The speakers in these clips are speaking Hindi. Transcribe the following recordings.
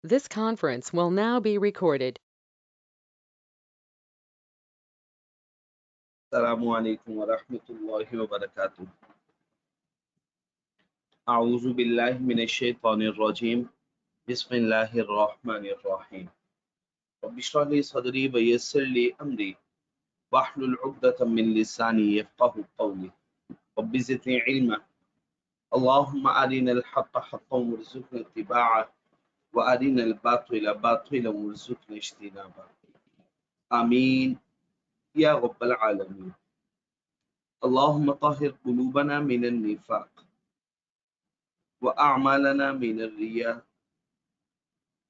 This conference will now be recorded. Assalamu alaikum wa rahmatullahi wa barakatuh. A'udhu billahi minash shaitanir rajim. Bismillahir rahmanir rahim. Rabbi shrah li sadri wa yassir li amri. Wahlul 'uqdatam min lisani yafqahu qawli. Rabbi zidni ilma. Allahumma arina al-haqqa haqqan warzuqna ittiba'ah wa arina al-batila batilan warzuqna ijtinabah. Ameen ya rabbal alamin. Allahumma tahhir qulubana min an-nifaq wa a'malana min ar-riya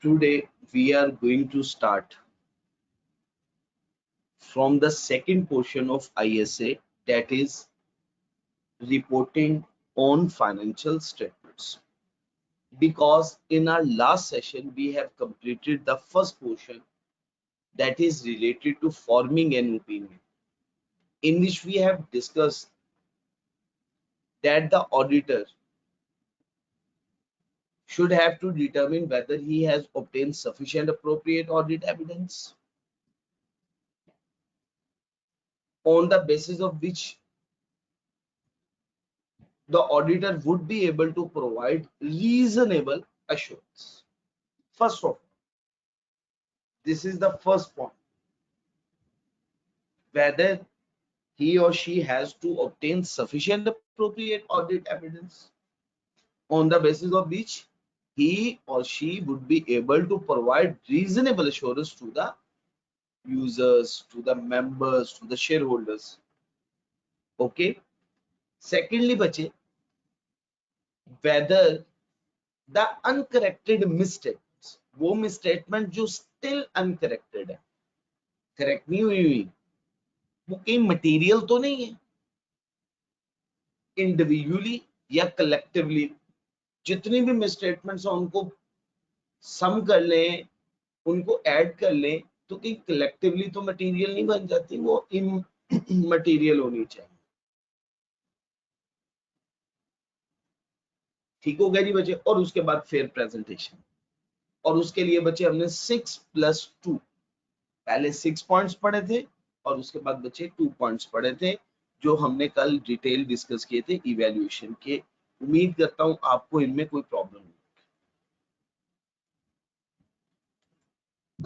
Today we are going to start from the second portion of ISA, that is reporting on financial statements. Because in our last session we have completed the first portion, that is related to forming an opinion, in which we have discussed that the auditor should have to determine whether he has obtained sufficient appropriate audit evidence, on the basis of which the auditor would be able to provide reasonable assurance. First of all, this is the first point, whether he or she has to obtain sufficient appropriate audit evidence, on the basis of which he or she would be able to provide reasonable assurance to the users, to the members, to the shareholders. Okay. Secondly, बच्चे, whether the uncorrected misstatements, वो misstatement जो still uncorrected है, correct नहीं हुई, वो कहीं material तो नहीं है, individually या collectively जितनी भी misstatements हैं उनको sum कर लें, उनको add कर लें, तो कहीं collectively तो material नहीं बन जाती, वो immaterial होनी चाहिए. ठीक हो गया जी बच्चे. और उसके बाद फेयर प्रेजेंटेशन, और उसके लिए बच्चे हमने 6+2, पहले 6 पॉइंट्स पढ़े थे और उसके बाद बच्चे 2 पॉइंट्स पढ़े थे जो हमने कल डिटेल डिस्कस किए थे इवैल्यूएशन के. उम्मीद करता हूं आपको इनमें कोई प्रॉब्लम नहीं.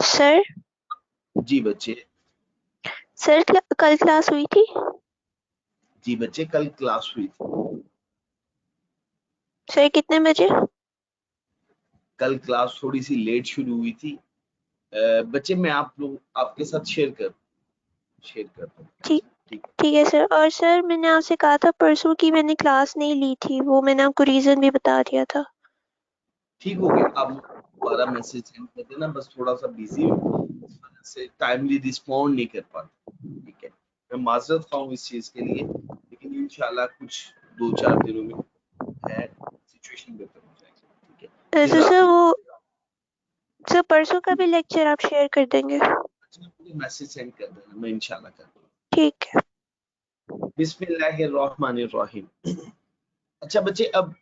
सर जी बच्चे. सर कल क्लास हुई थी? जी बच्चे, कल क्लास हुई थी. सर कितने बजे? कल क्लास थोड़ी सी लेट शुरू हुई थी. बच्चे मैं आप लोग आपके साथ शेयर कर दूं. ठीक ठीक है सर. और सर मैंने आपसे कहा था परसों की मैंने क्लास नहीं ली थी, वो मैंने आपको रीजन भी बता दिया था. ठीक हो गया. आप दोबारा मैसेज सेंड कर देना, बस थोड़ा सा बिजी हूँ इस वजह से टाइमली रिस्पॉन्ड नहीं कर पाता. ठीक है, मैं माजरत खाऊं इस चीज के लिए, लेकिन इंशाल्लाह कुछ 2-4 दिनों में है सिचुएशन बेहतर हो जाएगी. ठीक है. तो सर वो सर परसों का भी लेक्चर आप शेयर कर देंगे? मुझे मैसेज सेंड कर देना, मैं इंशाल्लाह कर दूंगा. ठीक है. बिस्मिल्लाहिर्रहमानिर्रहीम. अच्छा बच्चे, अब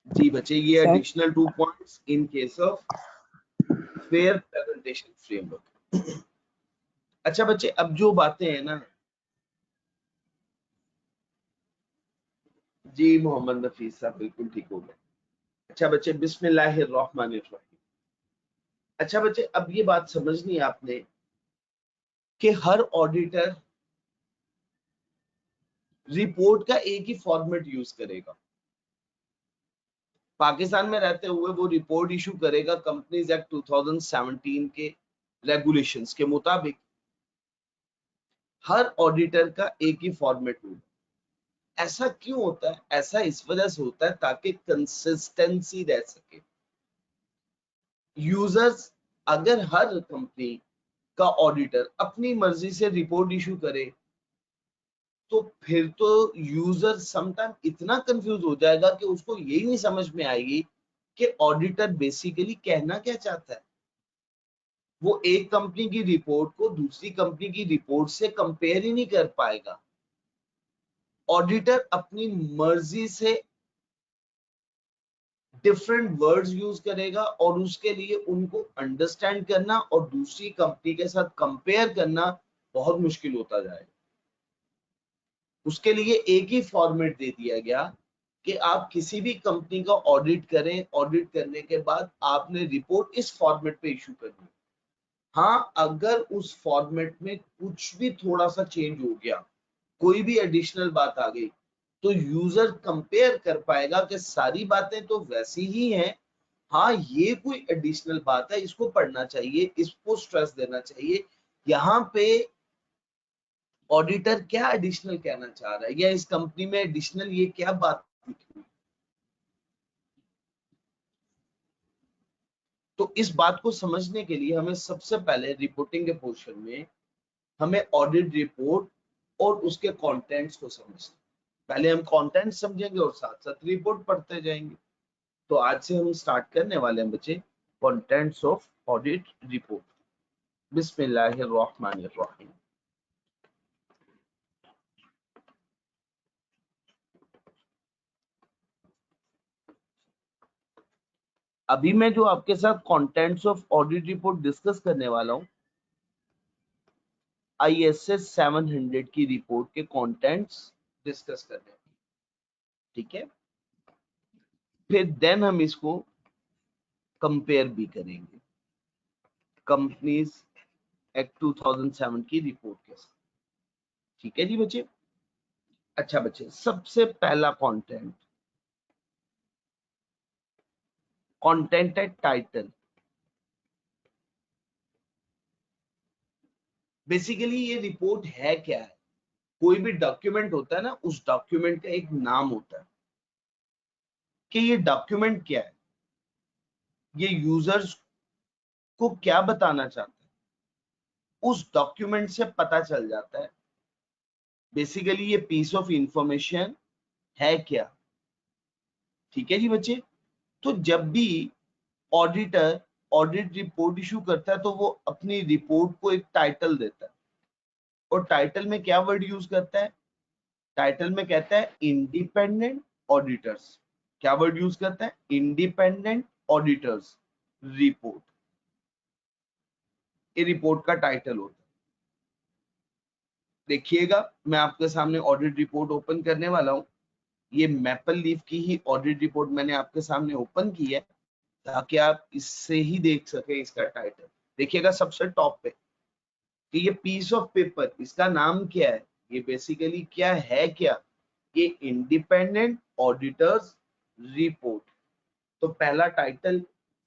जी बच्चे, ये additional 2 points in case of fair presentation framework. अच्छा बच्चे, अब जो बातें हैं ना, जी मोहम्मद नफीस साहब बिल्कुल ठीक हो गए. अच्छा बच्चे, बिस्मिल्लाहिर्रहमानिर्रहीम. अच्छा बच्चे, अब ये बात समझनी है आपने कि हर ऑडिटर रिपोर्ट का एक ही फॉर्मेट यूज करेगा. पाकिस्तान में रहते हुए वो रिपोर्ट इशू करेगा कंपनीज एक्ट 2017 के रेगुलेशंस के मुताबिक. हर ऑडिटर का एक ही फॉर्मेट होगा. ऐसा क्यों होता है? ऐसा इस वजह से होता है ताकि कंसिस्टेंसी रह सके. यूजर्स, अगर हर कंपनी का ऑडिटर अपनी मर्जी से रिपोर्ट इशू करे तो फिर तो यूजर समटाइम इतना कंफ्यूज हो जाएगा कि उसको यही नहीं समझ में आएगी कि ऑडिटर बेसिकली कहना क्या चाहता है। वो एक कंपनी की रिपोर्ट को दूसरी कंपनी की रिपोर्ट से कंपेयर ही नहीं कर पाएगा। ऑडिटर अपनी मर्जी से डिफरेंट वर्ड्स यूज करेगा और उसके लिए उनको अंडरस्टैंड करना और दूसरी कंपनी के साथ कंपेयर करना बहुत मुश्किल होता जाएगा। उसके लिए एक ही फॉर्मेट दे दिया गया कि आप किसी भी कंपनी का ऑडिट करें, ऑडिट करने के बाद आपने रिपोर्ट इस फॉर्मेट पे इशू करनी। हाँ, अगर उस फॉर्मेट में कुछ भी थोड़ा सा चेंज हो गया, कोई भी एडिशनल बात आ गई, तो यूजर कंपेयर कर पाएगा कि सारी बातें तो वैसी ही हैं, हाँ ये कोई एडिशनल बात है, इसको पढ़ना चाहिए, इसको स्ट्रेस देना चाहिए, यहाँ पे ऑडिटर क्या एडिशनल कहना चाह रहा है या इस कंपनी में एडिशनल ये क्या बात लिखी। तो इस बात को समझने के लिए हमें सबसे पहले रिपोर्टिंग के पोर्शन में हमें ऑडिट रिपोर्ट और उसके कंटेंट्स को समझना। पहले हम कंटेंट समझेंगे और साथ साथ रिपोर्ट पढ़ते जाएंगे। तो आज से हम स्टार्ट करने वाले हैं बच्चे कंटेंट्स ऑफ ऑडिट रिपोर्ट। बिस्मिल्लाहिर्रहमानिर्रहीम। अभी मैं जो आपके साथ contents of audit report discuss करने वाला हूं, ISS 700 की रिपोर्ट के कंटेंट्स डिस्कस करने, ठीक है। फिर देन हम इसको कंपेयर भी करेंगे कंपनीज एक्ट 2007 की रिपोर्ट के साथ, ठीक है जी बच्चे। अच्छा बच्चे, सबसे पहला कंटेंट है टाइटल। बेसिकली ये रिपोर्ट है क्या है, कोई भी डॉक्यूमेंट होता है ना, उस डॉक्यूमेंट का एक नाम होता है कि ये डॉक्यूमेंट क्या है, ये यूजर्स को क्या बताना चाहता है, उस डॉक्यूमेंट से पता चल जाता है बेसिकली ये पीस ऑफ इंफॉर्मेशन है क्या, ठीक है जी बच्चे। तो जब भी ऑडिटर ऑडिट रिपोर्ट इशू करता है तो वो अपनी रिपोर्ट को एक टाइटल देता है, और टाइटल में क्या वर्ड यूज करता है, टाइटल में कहता है इंडिपेंडेंट ऑडिटर्स। क्या वर्ड यूज करता है, इंडिपेंडेंट ऑडिटर्स रिपोर्ट। ये रिपोर्ट का टाइटल होता है। देखिएगा, मैं आपके सामने ऑडिट रिपोर्ट ओपन करने वाला हूं। ये मैपल लीफ की ही ऑडिट रिपोर्ट मैंने आपके सामने ओपन की है ताकि आप इससे ही देख सके इसका टाइटल। देखिएगा सबसे टॉप पे कि ये पीस ऑफ पेपर, इसका नाम क्या है, ये बेसिकली क्या है, क्या ये इंडिपेंडेंट ऑडिटर्स रिपोर्ट। तो पहला टाइटल,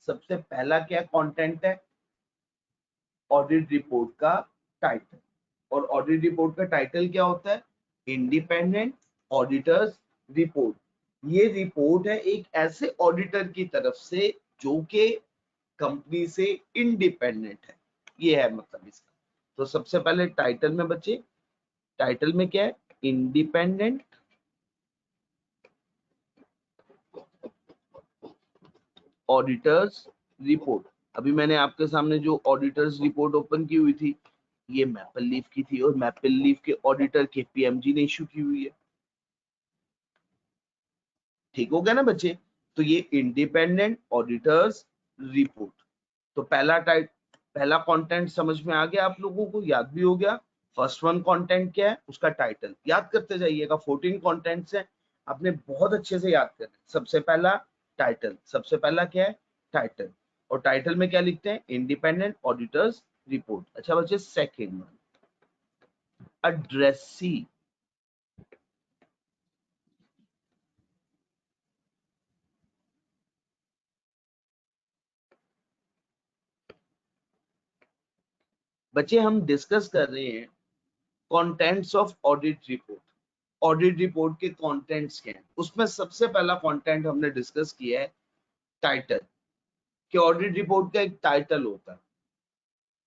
सबसे पहला क्या कंटेंट है, ऑडिट रिपोर्ट का टाइटल। और ऑडिट रिपोर्ट का टाइटल क्या होता है, इंडिपेंडेंट ऑडिटर्स रिपोर्ट। ये रिपोर्ट है एक ऐसे ऑडिटर की तरफ से जो कि कंपनी से इंडिपेंडेंट है, ये है मतलब इसका। तो सबसे पहले टाइटल में बच्चे, टाइटल में क्या है, इंडिपेंडेंट ऑडिटर्स रिपोर्ट। अभी मैंने आपके सामने जो ऑडिटर्स रिपोर्ट ओपन की हुई थी, ये मैपल लीफ की थी और मैपल लीफ के ऑडिटर KPMG ने इशू की हुई है, ठीक हो गया ना बच्चे। तो ये इंडिपेंडेंट ऑडिटर्स रिपोर्ट। तो पहला कंटेंट समझ में आ गया, आप लोगों को याद भी हो गया। फर्स्ट वन कंटेंट क्या है, उसका टाइटल याद करते जाइएगा। 14 कंटेंट्स है, आपने बहुत अच्छे से याद करना। सबसे पहला टाइटल, सबसे पहला क्या है, टाइटल। और टाइटल में क्या लिखते हैं, इंडिपेंडेंट ऑडिटर्स रिपोर्ट। अच्छा बच्चे, सेकेंड वन एड्रेसी। बच्चे हम डिस्कस कर रहे हैं contents of audit report. Audit report के कंटेंट्स क्या हैं, उसमें सबसे पहला कंटेंट हमने डिस्कस किया है टाइटल, कि ऑडिट रिपोर्ट का एक टाइटल होता है।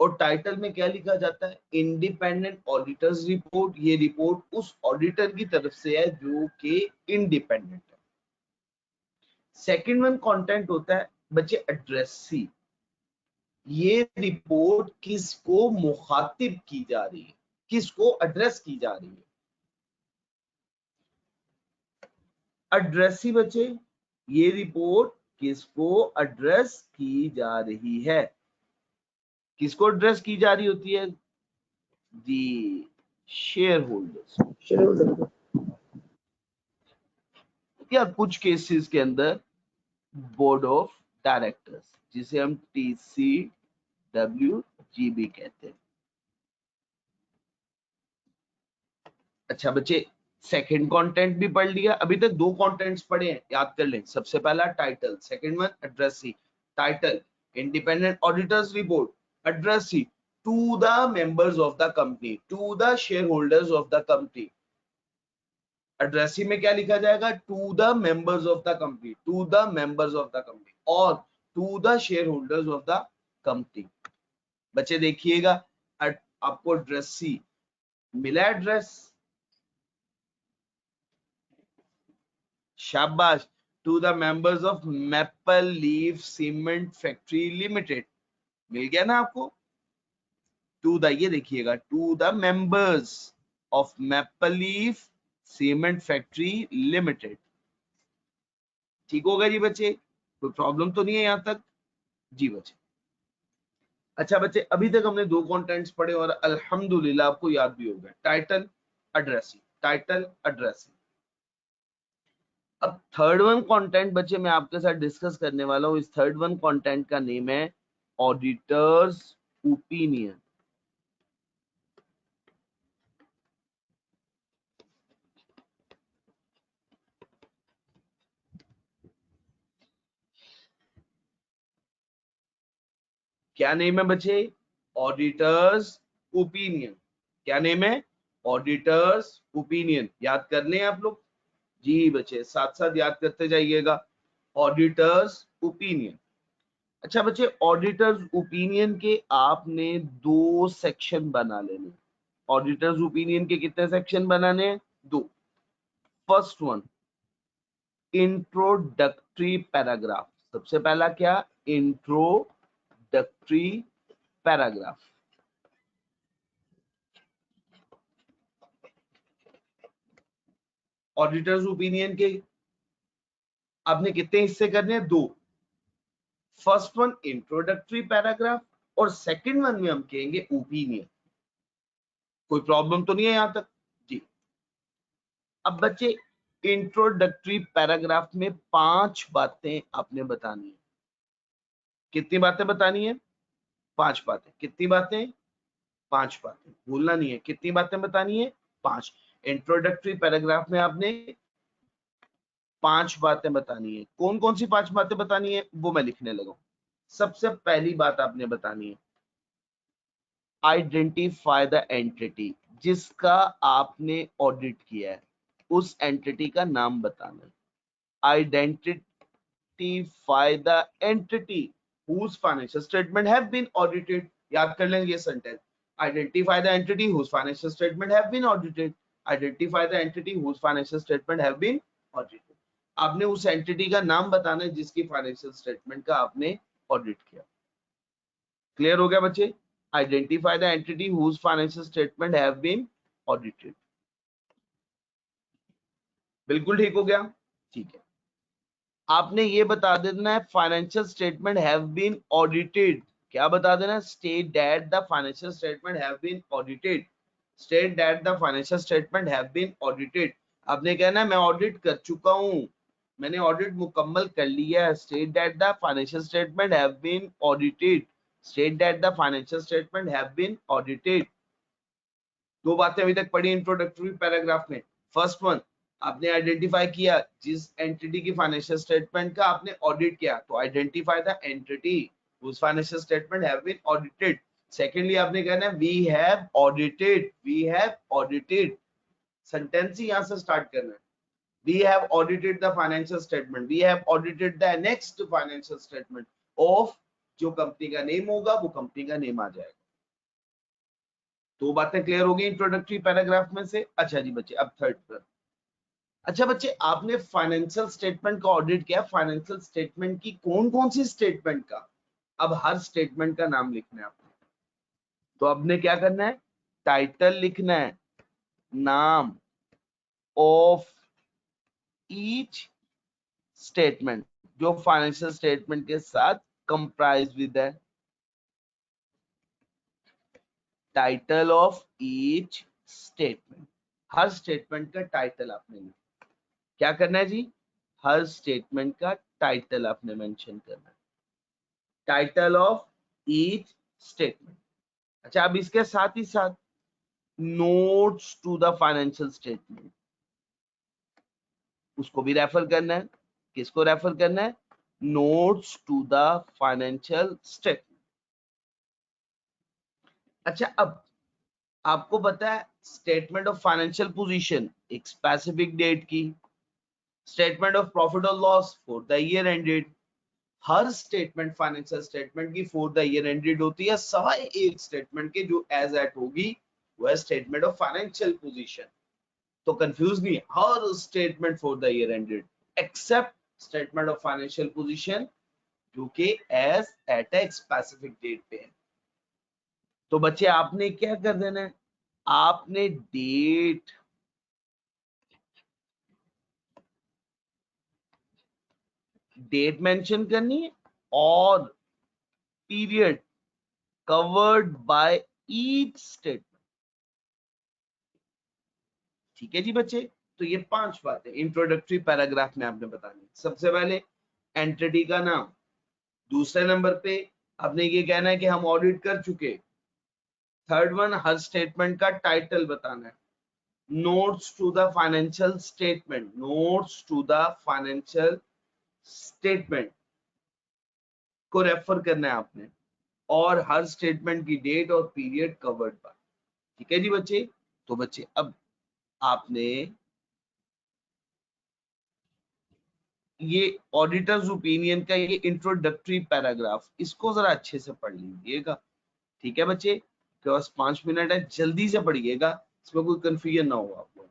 और टाइटल में क्या लिखा जाता है, इंडिपेंडेंट ऑडिटर्स रिपोर्ट। ये रिपोर्ट उस ऑडिटर की तरफ से है जो कि इंडिपेंडेंट है। सेकंड वन कंटेंट होता है बच्चे एड्रेसी। ये रिपोर्ट किसको मुखातिब की जा रही है, किसको एड्रेस की जा रही है। एड्रेसी बच्चे, ये रिपोर्ट किसको एड्रेस की जा रही है, किसको एड्रेस की जा रही होती है जी, शेयर होल्डर्स या कुछ केसेस के अंदर बोर्ड ऑफ डायरेक्टर्स, जिसे हम TCWGB कहते हैं। अच्छा बच्चे, सेकंड कंटेंट भी पढ़ लिया, अभी तक दो कंटेंट्स पढ़े हैं, याद कर लें। सबसे पहला title, second one addressee. Title independent auditors report, addressee to the members of the company, to the share holders of the company. Addressee में क्या लिखा जाएगा, to the members of the company, to the members of the company, और to the share holders of the company. बच्चे देखिएगा, आपको एड्रेसी मिला, एड्रेस, शाबाश। To the members of Maple Leaf Cement Factory Limited, मिल गया ना आपको। टू द, ये देखिएगा, to the members of Maple Leaf Cement Factory Limited. ठीक होगा जी बच्चे, कोई प्रॉब्लम तो नहीं है यहां तक जी बच्चे। अच्छा बच्चे, अभी तक हमने दो कंटेंट्स पढ़े और अल्हम्दुलिल्लाह आपको याद भी हो गया, टाइटल एड्रेसी, टाइटल एड्रेसी। अब थर्ड वन कंटेंट बच्चे मैं आपके साथ डिस्कस करने वाला हूं। इस थर्ड वन कंटेंट का नेम है ऑडिटर्स ओपिनियन। क्या नेम है बच्चे, ऑडिटर्स ओपिनियन। क्या नेम है, ऑडिटर्स ओपिनियन। याद कर लें आप लोग जी बच्चे, साथ साथ याद करते जाइएगा, ऑडिटर्स ओपिनियन। अच्छा बच्चे, ऑडिटर्स ओपिनियन के आपने दो सेक्शन बना लेने। ऑडिटर्स ओपिनियन के कितने सेक्शन बनाने हैं, दो। First one, introductory paragraph. सबसे पहला क्या, इंट्रोडक्टरी पैराग्राफ। ऑडिटर्स ओपिनियन के आपने कितने हिस्से करने हैं, दो। फर्स्ट वन इंट्रोडक्टरी पैराग्राफ और सेकंड वन में हम कहेंगे ओपिनियन। कोई प्रॉब्लम तो नहीं है यहां तक जी। अब बच्चे, इंट्रोडक्टरी पैराग्राफ में 5 बातें आपने बतानी है। कितनी बातें बतानी है, 5 बातें। कितनी बातें, 5 बातें, भूलना नहीं है। कितनी बातें बतानी है, 5। इंट्रोडक्टरी पैराग्राफ में आपने 5 बातें बतानी है। कौन कौन सी 5 बातें बतानी है वो मैं लिखने लगा। सबसे पहली बात आपने बतानी है, आइडेंटिफाई द एंटिटी, जिसका आपने ऑडिट किया है उस एंटिटी का नाम बताना है। Identify the entity whose financial statement have been audited। याद कर लेंगे ये sentence, identify the entity whose financial statement have been audited। Identify the entity whose financial statement have been audited। आपने उस एंटिटी का नाम बताना है जिसकी फाइनेंशियल स्टेटमेंट का आपने ऑडिट किया। क्लियर हो गया बच्चे, identify the entity whose financial statement have been audited। बिल्कुल ठीक हो गया, ठीक है। आपने ये बता देना है financial statement have been audited. क्या बता देना, state that the financial statement have been audited. State that the financial statement have been audited. आपने कहना है मैं ऑडिट कर चुका हूं, मैंने ऑडिट मुकम्मल कर लिया है। State that the financial statement have been audited. State that the financial statement have been audited. दो बातें अभी तक पढ़ी इंट्रोडक्टरी पैराग्राफ में। फर्स्ट वन, आपने आइडेंटिफाई किया जिस एंटिटी की फाइनेंशियल स्टेटमेंट का आपने ऑडिट किया, तो identify the entity whose financial statement have been audited। Secondly आपने कहना है we have audited, we have audited. Sentence ही यहां से स्टार्ट करना है। We have audited the financial statement, we have audited the next financial statement of, जो कंपनी का नेम होगा वो कंपनी का नेम आ जाएगा। दो बातें क्लियर हो गई इंट्रोडक्टरी पैराग्राफ में से। अच्छा जी बच्चे, अब थर्ड पर। अच्छा बच्चे, आपने फाइनेंशियल स्टेटमेंट का ऑडिट किया, फाइनेंशियल स्टेटमेंट की कौन कौन सी स्टेटमेंट का, अब हर स्टेटमेंट का नाम लिखना है आपने। तो आपने क्या करना है, टाइटल लिखना है, नाम ऑफ ईच स्टेटमेंट जो फाइनेंशियल स्टेटमेंट के साथ कंप्राइज विद है, title of each statement, her statement का टाइटल आपने लिखना। क्या करना है जी, हर स्टेटमेंट का टाइटल आपने मेंशन करना है, टाइटल ऑफ ईच स्टेटमेंट। अच्छा, अब इसके साथ ही साथ notes to the financial statement, उसको भी रेफर करना है। किसको रेफर करना है, notes to the financial statement. अच्छा, अब आपको पता है स्टेटमेंट ऑफ फाइनेंशियल पोजीशन एक स्पेसिफिक डेट की, स्टेटमेंट ऑफ प्रॉफिट और loss for the year ended, हर स्टेटमेंट फाइनेंशियल स्टेटमेंट की फॉर द ईयर एंडेड होती है, सवाए एक स्टेटमेंट के जो एज एट होगी वह स्टेटमेंट ऑफ फाइनेंशियल पोजीशन। तो कंफ्यूज नहीं, हर statement for the year ended except statement of financial position जो कि as at a specific date पे है। तो बच्चे आपने क्या कर देना है, आपने डेट मेंशन करनी है और period covered by each statement. ठीक है जी बच्चे, तो ये 5 बातें इंट्रोडक्टरी पैराग्राफ में आपने बतानी। सबसे पहले एंटिटी का नाम, दूसरे नंबर पे आपने ये कहना है कि हम ऑडिट कर चुके, थर्ड वन हर स्टेटमेंट का टाइटल बताना है, notes to the financial statement, notes to the financial statement को रेफर करना है आपने, और हर स्टेटमेंट की डेट और पीरियड कवर्ड बाय। ठीक है जी बच्चे, तो बच्चे अब आपने ये ऑडिटर्स ओपिनियन का ये इंट्रोडक्टरी पैराग्राफ, इसको जरा अच्छे से पढ़ लीजिएगा। ठीक है बच्चे, के पास 5 मिनट है, जल्दी से पढ़िएगा, इसमें कोई कंफ्यूजन ना हो आपको।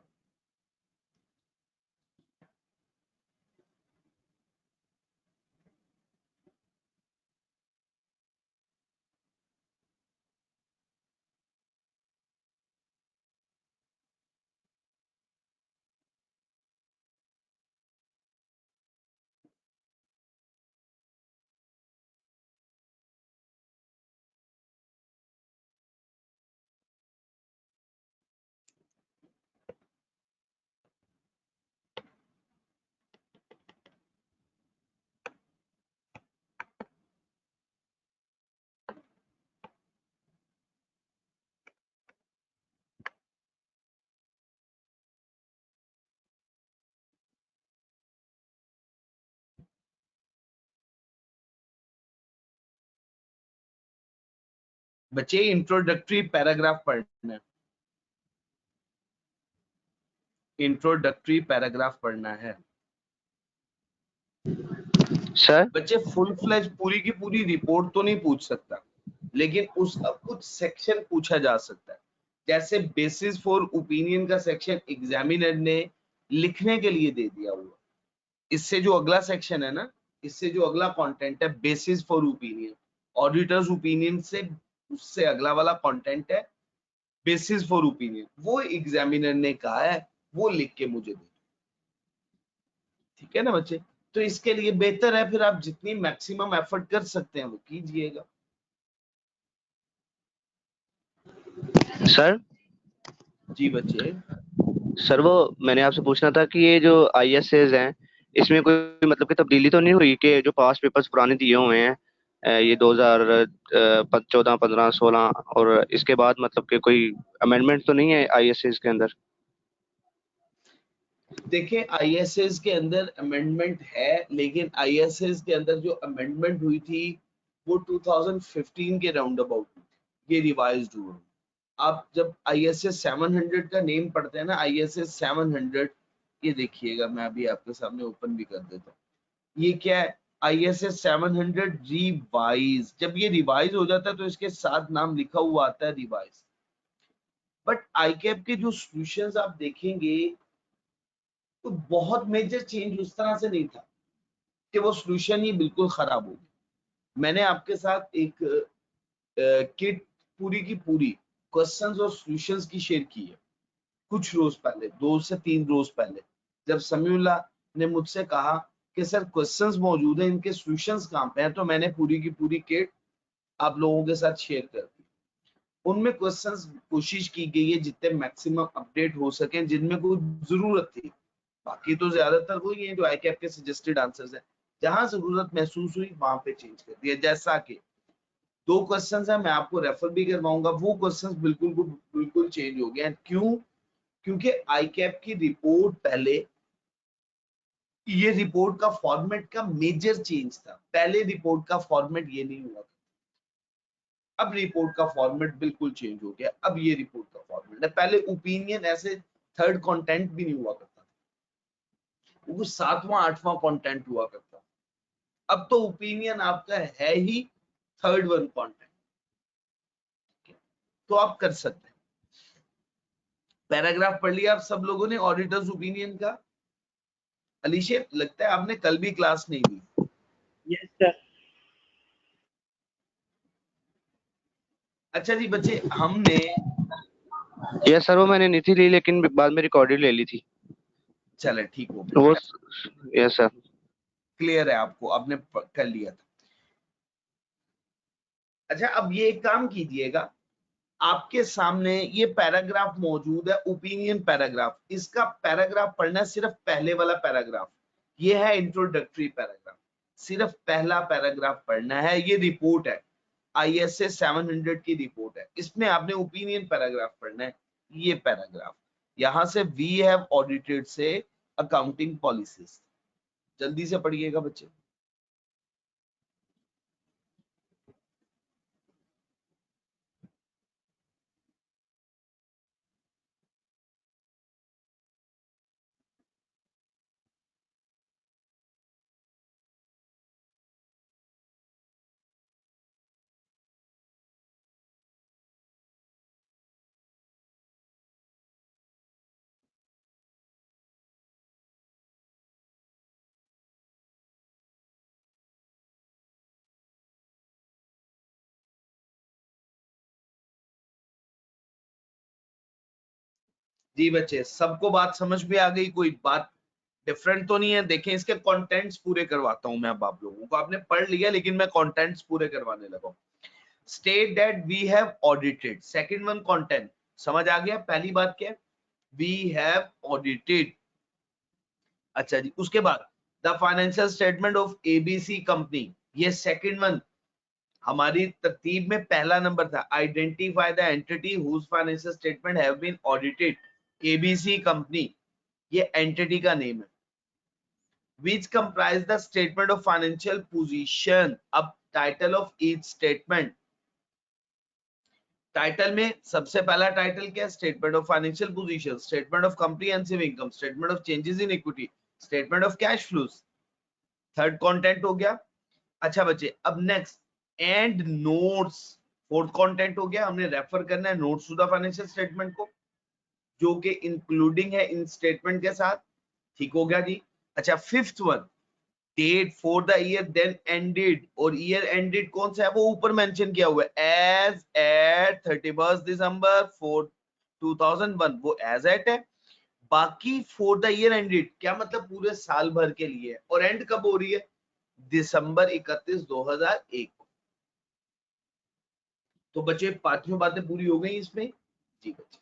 बच्चे इंट्रोडक्टरी पैराग्राफ पढ़ना है, इंट्रोडक्टरी पैराग्राफ पढ़ना है सर। बच्चे। फुल फ्लेज पूरी की पूरी रिपोर्ट तो नहीं पूछ सकता, लेकिन उसका कुछ सेक्शन पूछा जा सकता है। जैसे बेसिस फॉर ओपिनियन का सेक्शन एग्जामिनर ने लिखने के लिए दे दिया हुआ, इससे जो अगला सेक्शन है ना, इससे जो अगला कंटेंट है basis for opinion, auditors opinion से उससे अगला वाला कंटेंट है बेसिस फॉर ओपिनियन, वो एग्जामिनर ने कहा है वो लिख के मुझे दे। ठीक है ना बच्चे, तो इसके लिए बेहतर है फिर आप जितनी मैक्सिमम एफर्ट कर सकते हैं वो कीजिएगा। सर जी बच्चे, सर वो मैंने आपसे पूछना था कि ये जो आईएसएस हैं इसमें कोई मतलब की तब्दीली तो नहीं हुई कि जो पास पेपर्स पुराने दिए हुए हैं ये 2014 15 16 और इसके बाद मतलब कि कोई अमेंडमेंट तो नहीं है आईएसएस के अंदर? देखिए आईएसएस के अंदर अमेंडमेंट है, लेकिन आईएसएस के अंदर जो अमेंडमेंट हुई थी वो 2015 के राउंड अबाउट ये रिवाइज्ड हुआ। आप जब आईएसएस 700 का नेम पढ़ते हैं ना, आईएसएस 700, ये देखिएगा मैं अभी आपके सामने ओपन भी कर देता हूँ। ये क्या है, आईएसएस 700 रिवाइज। जब ये रिवाइज हो जाता है तो इसके साथ नाम लिखा हुआ आता है रिवाइज। बट आईकैप के जो सॉल्यूशंस आप देखेंगे तो बहुत मेजर चेंज उस तरह से नहीं था कि वो सॉल्यूशन ही बिल्कुल खराब हो गया। मैंने आपके साथ एक किट पूरी की पूरी क्वेश्चंस और सॉल्यूशंस की शेयर की है कुछ रोज पहले, 2 से 3 रोज पहले, जब समीउल्लाह ने मुझसे कहा कि सर क्वेश्चंस मौजूद हैं, इनके सॉल्यूशंस कहाँ पे हैं, तो मैंने पूरी की पूरी किट आप लोगों के साथ शेयर कर दी। उनमें क्वेश्चंस कोशिश की गई है जितने मैक्सिमम अपडेट हो सके जिनमें कोई जरूरत थी, बाकी तो ज्यादातर वही है जो आईकैप के सजेस्टेड आंसर्स हैं। जहां जरूरत महसूस हुई वहां पे चेंज कर दिया। जैसा कि 2 क्वेश्चंस है, मैं आपको रेफर भी करवाऊंगा, वो क्वेश्चंस बिल्कुल चेंज हो गए। क्यों? क्योंकि आईकैप की रिपोर्ट पहले, ये रिपोर्ट का फॉर्मेट का मेजर चेंज था। पहले रिपोर्ट का फॉर्मेट ये नहीं हुआ, अब रिपोर्ट का फॉर्मेट बिल्कुल चेंज हो गया। अब ये रिपोर्ट का फॉर्मेट है। पहले ओपिनियन ऐसे थर्ड कंटेंट भी नहीं हुआ करता था, वो 7वां 8वां कंटेंट हुआ करता। अब तो ओपिनियन आपका है ही थर्ड वन कंटेंट, तो आप कर सकते हैं। पैराग्राफ पढ़ लिया आप सब लोगों ने ऑडिटर्स ओपिनियन का? अलीशे, लगता है आपने कल भी क्लास नहीं ली। Yes sir. अच्छा जी बच्चे, हमने यस सर, वो मैंने नहीं थी ली, लेकिन बाद में रिकॉर्डेड ले ली थी। चले ठीक हो वो गया, यस सर। क्लियर है आपको, आपने कर लिया था। अच्छा, अब ये एक काम कीजिएगा, आपके सामने ये पैराग्राफ मौजूद है, ओपिनियन पैराग्राफ। इसका पैराग्राफ पढ़ना है, सिर्फ पहले वाला पैराग्राफ। ये है इंट्रोडक्टरी पैराग्राफ, सिर्फ पहला पैराग्राफ पढ़ना है। ये रिपोर्ट है, ISA 700 की रिपोर्ट है, इसमें आपने ओपिनियन पैराग्राफ पढ़ना है। ये पैराग्राफ यहां से वी हैव ऑडिटेड से अकाउंटिंग पॉलिसीज, जल्दी से पढ़िएगा बच्चे। जी बच्चे, सबको बात समझ में आ गई? कोई बात डिफरेंट तो नहीं है? देखें, इसके कंटेंट्स पूरे करवाता हूं मैं अब आप लोगों को। आपने पढ़ लिया, लेकिन मैं कंटेंट्स पूरे करवाने लगा हूं। State that we have audited, second one content समझ आ गया? पहली बात क्या है? We have audited. अच्छा जी, उसके बाद the financial statement of ABC company, ये सेकंड वन हमारी तरतीब में पहला नंबर था। Identify the entity whose financial statement have been audited. ABC company, ये एंटिटी का नेम है। Which comprise the statement of financial position। अब title of each statement, title में सबसे पहला टाइटल क्या है? Statement of financial position, statement of comprehensive income, statement of changes in equity, statement of cash flows. Third content हो गया। अच्छा बच्चे, अब next and notes, fourth content हो गया। हमने रेफर करना है notes to the financial statement को, जो कि इंक्लूडिंग है इन स्टेटमेंट के साथ। ठीक हो गया जी। अच्छा, fifth one date for the year then ended, और ईयर एंडेड कौन सा है वो ऊपर मेंशन किया हुआ है, एज एट 31 दिसंबर 2001, वो एज एट है। बाकी फॉर द ईयर एंडेड क्या मतलब? पूरे साल भर के लिए है। और एंड कब हो रही है? दिसंबर 31, 2001। तो बच्चे, पांचों बातें पूरी हो गई इसमें? जी बच्चे,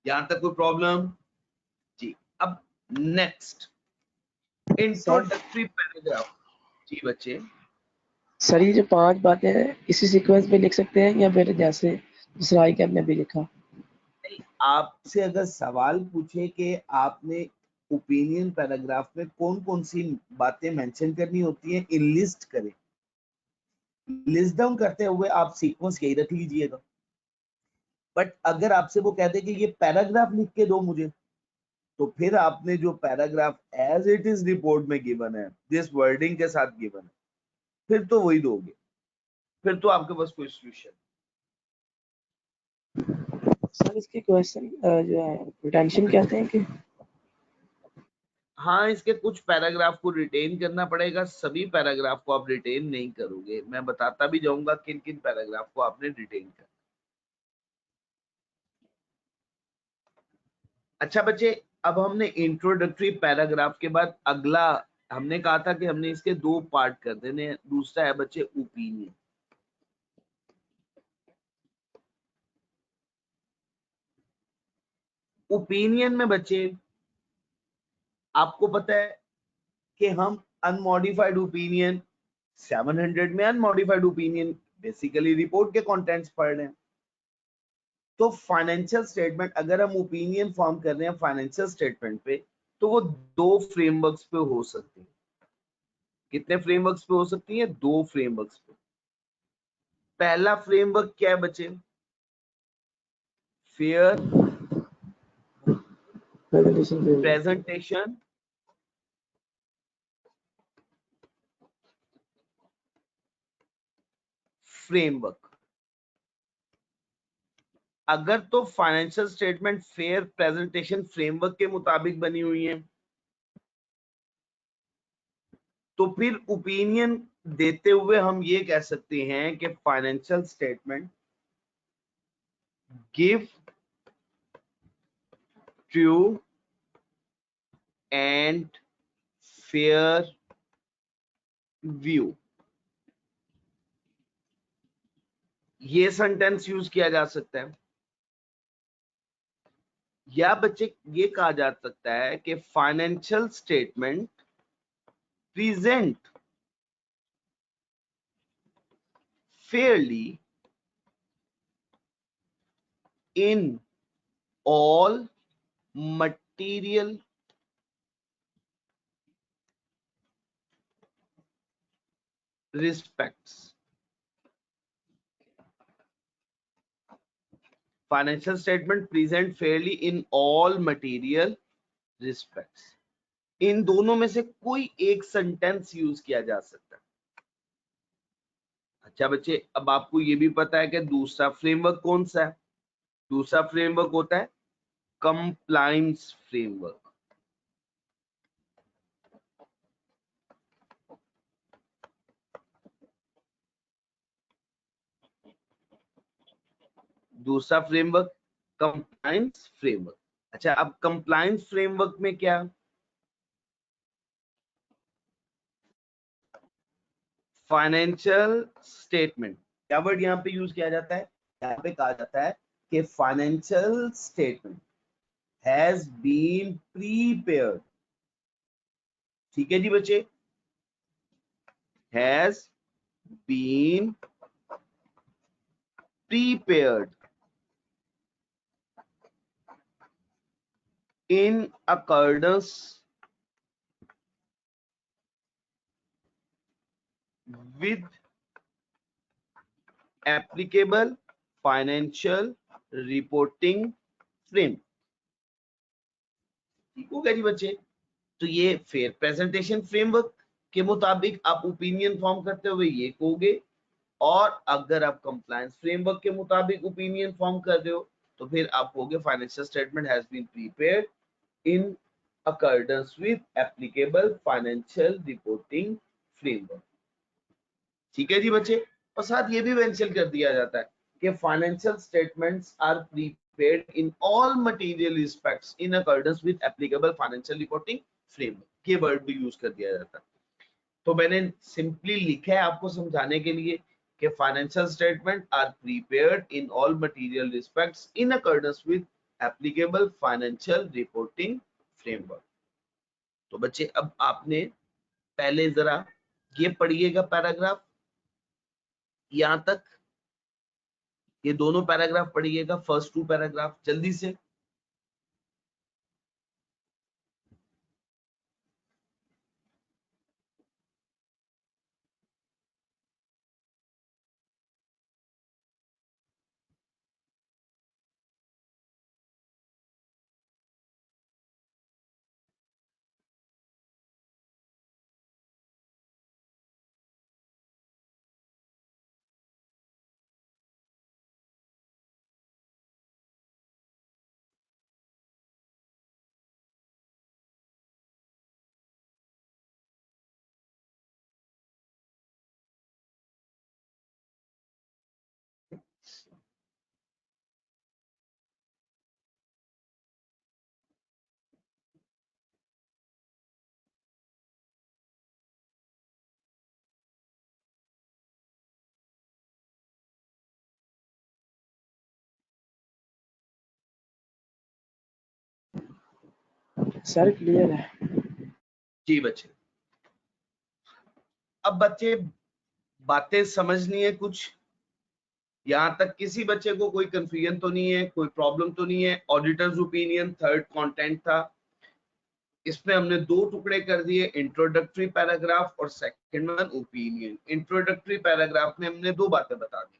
यहां तक कोई प्रॉब्लम? जी। अब नेक्स्ट इंट्रोडक्टरी पैराग्राफ। जी बच्चे, सर ये जो 5 बातें हैं इसी सीक्वेंस में लिख सकते हैं या फिर जैसे दूसरा आईकैप में भी लिखा? आपसे अगर सवाल पूछे कि आपने ओपिनियन पैराग्राफ में कौन कौन सी बातें मेंशन करनी होती हैं, इन लिस्ट करें। लिस्ट डाउन करते हुए आप सीक्वेंस यही रख लीजिएगा। बट अगर आपसे वो कहते कि ये पैराग्राफ लिख के दो मुझे, तो फिर आपने जो paragraph as it is report में गिवन है, जिस वर्डिंग के साथ गिवन है, फिर तो वही दोगे। फिर तो आपके पास कोई सोल्यूशन। सर इसके क्वेश्चन जो है रिटेंशन कहते हैं कि हाँ, इसके कुछ पैराग्राफ को रिटेन करना पड़ेगा, सभी पैराग्राफ को आप रिटेन नहीं करोगे। मैं बताता भी जाऊंगा किन किन पैराग्राफ को आपने रिटेन करना। अच्छा बच्चे, अब हमने इंट्रोडक्टरी पैराग्राफ के बाद अगला हमने कहा था कि हमने इसके 2 पार्ट कर देने हैं। दूसरा है बच्चे ओपिनियन। ओपिनियन में बच्चे आपको पता है कि हम अनमॉडिफाइड ओपिनियन 700 में अनमॉडिफाइड ओपिनियन बेसिकली रिपोर्ट के कंटेंट्स पढ़ रहे हैं। तो फाइनेंशियल स्टेटमेंट अगर हम ओपिनियन फॉर्म कर रहे हैं फाइनेंशियल स्टेटमेंट पे, तो वो 2 फ्रेमवर्क्स पे हो सकती है। कितने फ्रेमवर्क्स पे हो सकती है? 2 फ्रेमवर्क्स पे। पहला फ्रेमवर्क क्या है बच्चे? Fair presentation framework. अगर तो financial statement fair presentation framework के मुताबिक बनी हुई है, तो फिर ओपिनियन देते हुए हम ये कह सकते हैं कि financial statement give true and fair view. ये सेंटेंस यूज किया जा सकता है। या बच्चे ये कहा जा सकता है कि financial statement present fairly in all material respects। Financial statement present fairly in all material respects. इन दोनों में से कोई एक सेंटेंस यूज किया जा सकता है। अच्छा बच्चे, अब आपको ये भी पता है कि दूसरा फ्रेमवर्क कौन सा है? दूसरा फ्रेमवर्क होता है कंप्लायंस फ्रेमवर्क। दूसरा फ्रेमवर्क कंप्लायंस फ्रेमवर्क। अच्छा, अब कंप्लायंस फ्रेमवर्क में क्या? फाइनेंशियल स्टेटमेंट, क्या वर्ड यहाँ पे यूज किया जाता है? यहाँ पे कहा जाता है कि financial statement has been prepared. ठीक है जी बच्चे, has been prepared in accordance with applicable financial reporting frame। ठीक हो गया जी बच्चे। तो ये फेयर प्रेजेंटेशन फ्रेमवर्क के मुताबिक आप ओपिनियन फॉर्म करते हुए ये कहोगे, और अगर आप कंप्लायंस फ्रेमवर्क के मुताबिक ओपिनियन फॉर्म कर रहे हो तो फिर आप कहोगे financial statement has been prepared in accordance with applicable financial reporting framework. ठीक है जी बच्चे। और साथ ये भी मेंशन कर दिया जाता है कि financial statements are prepared in all material respects in accordance with applicable financial reporting framework. ये वर्ड भी यूज कर दिया जाता है। तो मैंने सिंपली लिखा है आपको समझाने के लिए कि financial statement are prepared in all material respects in accordance with applicable financial reporting framework. तो बच्चे, अब आपने पहले जरा ये पढ़िएगा पैराग्राफ यहां तक, ये दोनों पैराग्राफ पढ़िएगा, फर्स्ट 2 पैराग्राफ जल्दी से। सर क्लियर है। जी बच्चे, अब बच्चे बातें समझनी है कुछ, यहां तक किसी बच्चे को कोई कंफ्यूजन तो नहीं है, कोई प्रॉब्लम तो नहीं है। ऑडिटर्स ओपिनियन थर्ड कंटेंट था, इसमें हमने दो टुकड़े कर दिए, इंट्रोडक्टरी पैराग्राफ और second one opinion. Introductory paragraph में हमने दो बातें बता दी,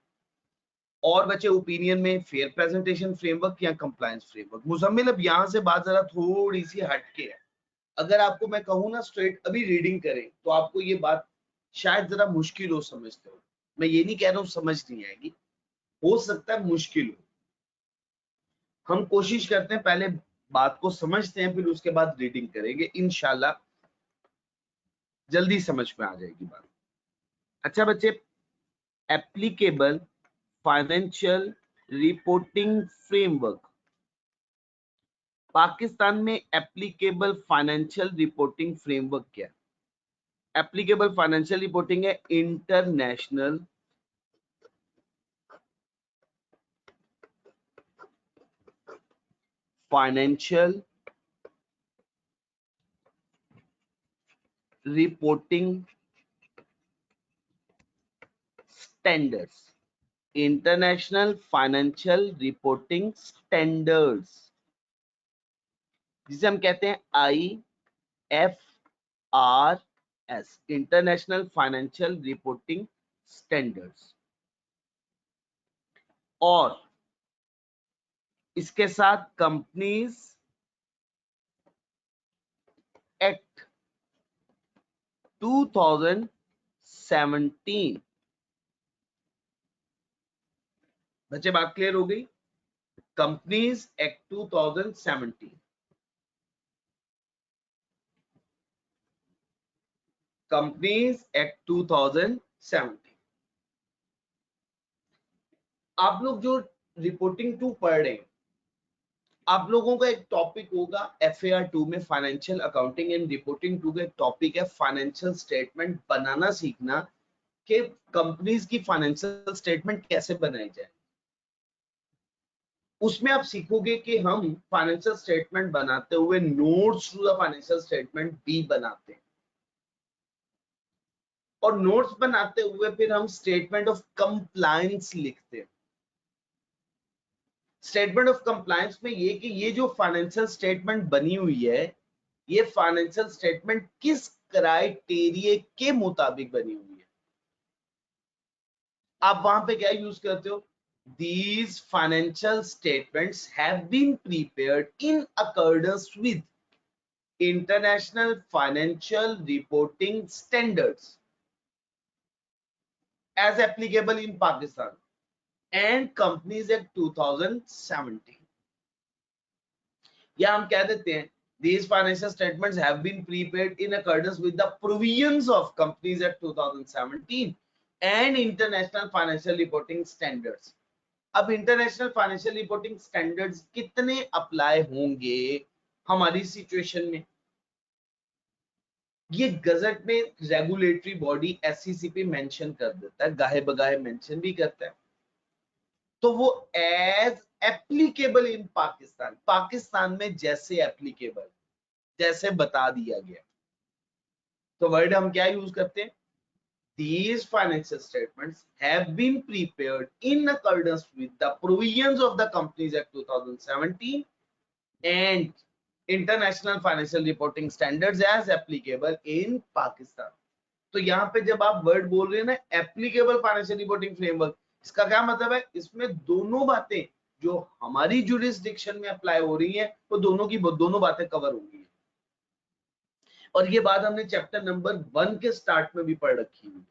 और बच्चे ओपिनियन में फेयर प्रेजेंटेशन फ्रेमवर्क या कंप्लायंस फ्रेमवर्क। मुजम्मिल अब यहाँ से बात जरा थोड़ी सी हटके है, अगर आपको मैं कहूँ ना स्ट्रेट अभी रीडिंग करें तो आपको ये बात शायद जरा मुश्किल हो समझते हो। मैं ये नहीं कह रहा हूँ समझ नहीं आएगी, हो सकता है मुश्किल हो। हम कोशिश करते हैं पहले बात को समझते हैं, फिर उसके बाद रीडिंग करेंगे, इंशाल्लाह जल्दी समझ में आ जाएगी बात। अच्छा बच्चे, applicable financial reporting framework, Pakistan में एप्लीकेबल फाइनेंशियल रिपोर्टिंग फ्रेमवर्क क्या है? एप्लीकेबल फाइनेंशियल रिपोर्टिंग है international financial reporting standards. International financial reporting standards, जिसे हम कहते हैं IFRS, international financial reporting standards. और इसके साथ कंपनीज एक्ट 2017, बच्चे बात क्लियर हो गई? Companies act 2017, companies act 2017। आप लोग जो रिपोर्टिंग 2 पढ़ रहे हैं, आप लोगों का एक टॉपिक होगा FAR 2 में, फाइनेंशियल अकाउंटिंग एंड रिपोर्टिंग 2 का एक टॉपिक है फाइनेंशियल स्टेटमेंट बनाना सीखना, कि कंपनीज की फाइनेंशियल स्टेटमेंट कैसे बनाई जाए। उसमें आप सीखोगे कि हम फाइनेंशियल स्टेटमेंट बनाते हुए notes to the financial statement भी बनाते हैं, और नोट्स बनाते हुए फिर हम स्टेटमेंट ऑफ कंप्लायंस लिखते हैं। स्टेटमेंट ऑफ कंप्लायंस में ये कि ये जो फाइनेंशियल स्टेटमेंट बनी हुई है, ये फाइनेंशियल स्टेटमेंट किस क्राइटेरिया के मुताबिक बनी हुई है। आप वहां पे क्या यूज करते हो? These financial statements have been prepared in accordance with International Financial Reporting Standards as applicable in Pakistan and Companies Act 2017. या हम कह देते हैं these financial statements have been prepared in accordance with the provisions of Companies Act 2017 and International Financial Reporting Standards. अब इंटरनेशनल फाइनेंशियल रिपोर्टिंग स्टैंडर्ड्स कितने अप्लाई होंगे हमारी सिचुएशन में? ये गजट में रेगुलेटरी बॉडी SCCP मेंशन कर देता है, गाहे बगाहे मेंशन भी करता है। तो वो as applicable in Pakistan, Pakistan में जैसे एप्लीकेबल, जैसे बता दिया गया, तो वर्ड हम क्या यूज करते हैं? These financial statements have been prepared in accordance with the provisions of the Companies Act 2017 and International Financial Reporting Standards as applicable in Pakistan. तो यहाँ पे जब आप वर्ड बोल रहे हैं ना एप्लीकेबल फाइनेंशियल रिपोर्टिंग फ्रेमवर्क, इसका क्या मतलब है? इसमें दोनों बातें जो हमारी जुरिस्डिक्शन में अप्लाई हो रही हैं, वो दोनों की दोनों बातें कवर होंगी। और ये बात हमने चैप्टर नंबर 1 के स्टार्ट में भी पढ़ रखी हुई है।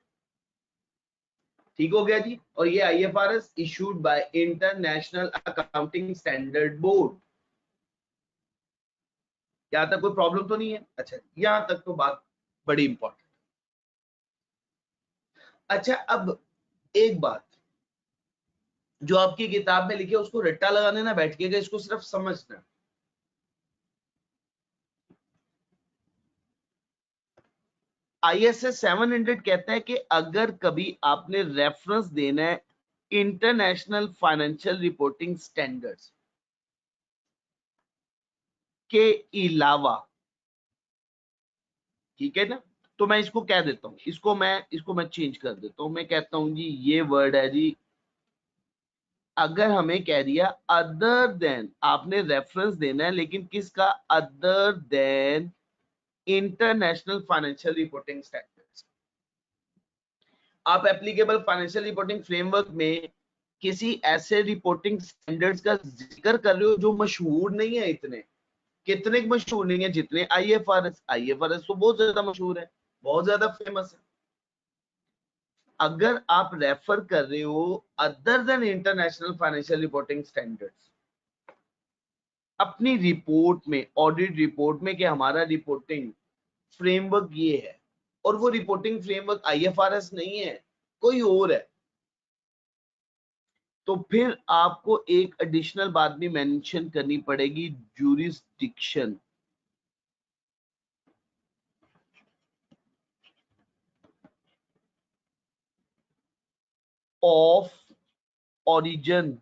ठीक हो गया जी? और ये IFRS issued by international accounting standard board. यहां तक कोई प्रॉब्लम तो नहीं है? अच्छा, यहां तक तो बात बड़ी इंपॉर्टेंट। अच्छा, अब एक बात जो आपकी किताब में लिखी है उसको रट्टा लगाने ना बैठ के, इसको सिर्फ समझना। ISA 700 कहता है कि अगर कभी आपने रेफरेंस देना है इंटरनेशनल फाइनेंशियल रिपोर्टिंग स्टैंडर्ड्स, के अलावा, ठीक है ना। तो मैं इसको कह देता हूं, इसको मैं चेंज कर देता हूं, मैं कहता हूं जी ये वर्ड है जी, अगर हमें कह दिया अदर देन, आपने रेफरेंस देना है लेकिन किसका, other than international financial reporting standards. आप एप्लीकेबल फाइनेंशियल रिपोर्टिंग फ्रेमवर्क में किसी ऐसे रिपोर्टिंग स्टैंडर्ड्स का जिक्र कर रहे हो जो मशहूर नहीं है, इतने कितने मशहूर नहीं है जितने आईएफआरएस। आईएफआरएस तो बहुत ज्यादा मशहूर है, बहुत ज्यादा फेमस है। अगर आप रेफर कर रहे हो other than international financial reporting standards अपनी रिपोर्ट में, ऑडिट रिपोर्ट में, कि हमारा रिपोर्टिंग फ्रेमवर्क ये है, और वो रिपोर्टिंग फ्रेमवर्क आईएफआरएस नहीं है, कोई और है, तो फिर आपको एक एडिशनल बात भी मेंशन करनी पड़ेगी, ज्यूरिसडिक्शन ऑफ ओरिजिन।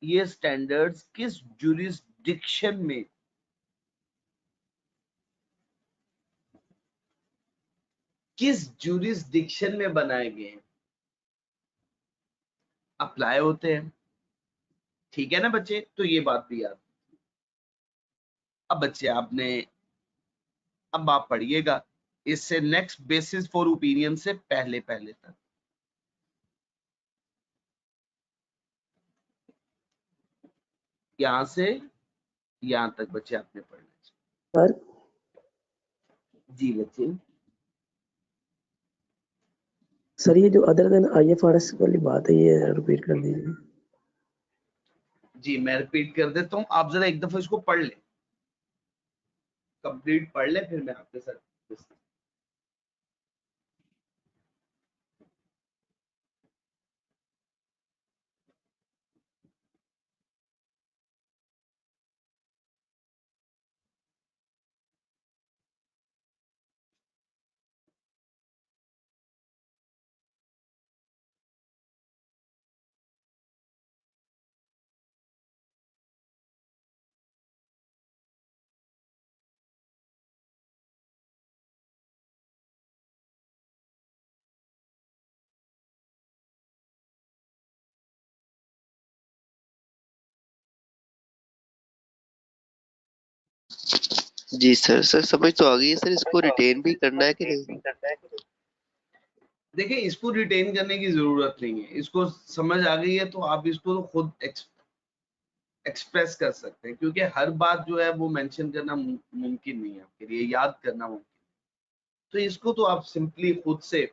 ये स्टैंडर्ड्स किस ज्यूरिसडिक्शन में, किस ज्यूरिसडिक्शन में बनाए गए हैं, अप्लाई होते हैं, ठीक है ना बच्चे। तो ये बात भी याद। अब बच्चे आपने, अब आप पढ़िएगा इससे नेक्स्ट बेसिस फॉर ओपिनियन से पहले पहले तक, यहां से यहां तक बच्चे आपने पढ़ना सर जी बच्चे। सर ये जो अदर देन आईएफआरएस वाली बात है ये रिपीट कर दीजिए। जी मैं रिपीट कर देता हूं, आप जरा एक दफा इसको पढ़ लें, कंप्लीट पढ़ लें, फिर मैं आपके साथ। जी सर, समझ तो आ गई है सर, इसको रिटेन भी करना है कि नहीं? देखिए इसको रिटेन करने की जरूरत नहीं है, इसको समझ आ गई है तो आप इसको तो खुद एक्सप्रेस कर सकते हैं, क्योंकि हर बात जो है वो मेंशन करना मुमकिन नहीं है आपके लिए, याद करना मुमकिन। तो इसको तो आप सिंपली खुद से,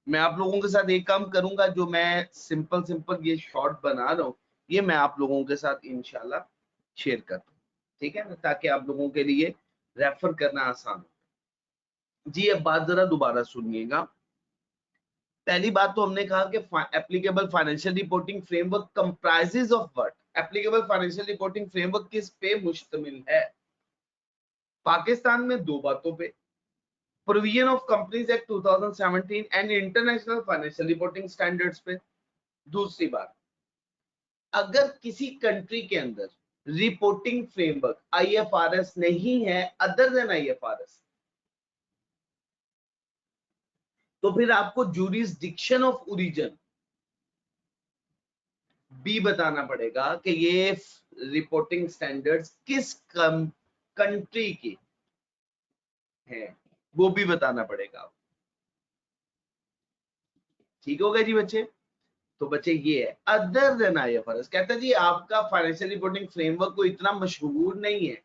मैं आप लोगों के साथ एक काम करूंगा, जो मैं सिंपल ये शॉर्ट बना रहा हूँ, ये मैं आप लोगों के साथ इंशाल्लाह शेयर करता हूँ, ठीक है ना, ताकि आप लोगों के लिए रेफर करना आसान हो। जी अब बात जरा दोबारा सुनिएगा। पहली बात तो हमने कहा कि applicable financial reporting framework comprises of what, applicable financial reporting framework किस पे मुश्तमिल है, पाकिस्तान में दो बातों पे, provision of companies act 2017 and international financial reporting standards पे। दूसरी बात, अगर किसी कंट्री के अंदर रिपोर्टिंग फ्रेमवर्क आईएफआरएस नहीं है, अदर देन आईएफआरएस, तो फिर आपको ज्यूरिसडिक्शन ऑफ ओरिजिन भी बताना पड़ेगा कि ये रिपोर्टिंग स्टैंडर्ड्स किस कंट्री के हैं, वो भी बताना पड़ेगा। ठीक हो गया जी बच्चे। तो बच्चे ये है अदर देन आईएफआरएस, कहता है जी आपका फाइनेंशियल रिपोर्टिंग फ्रेमवर्क को इतना मशहूर नहीं है,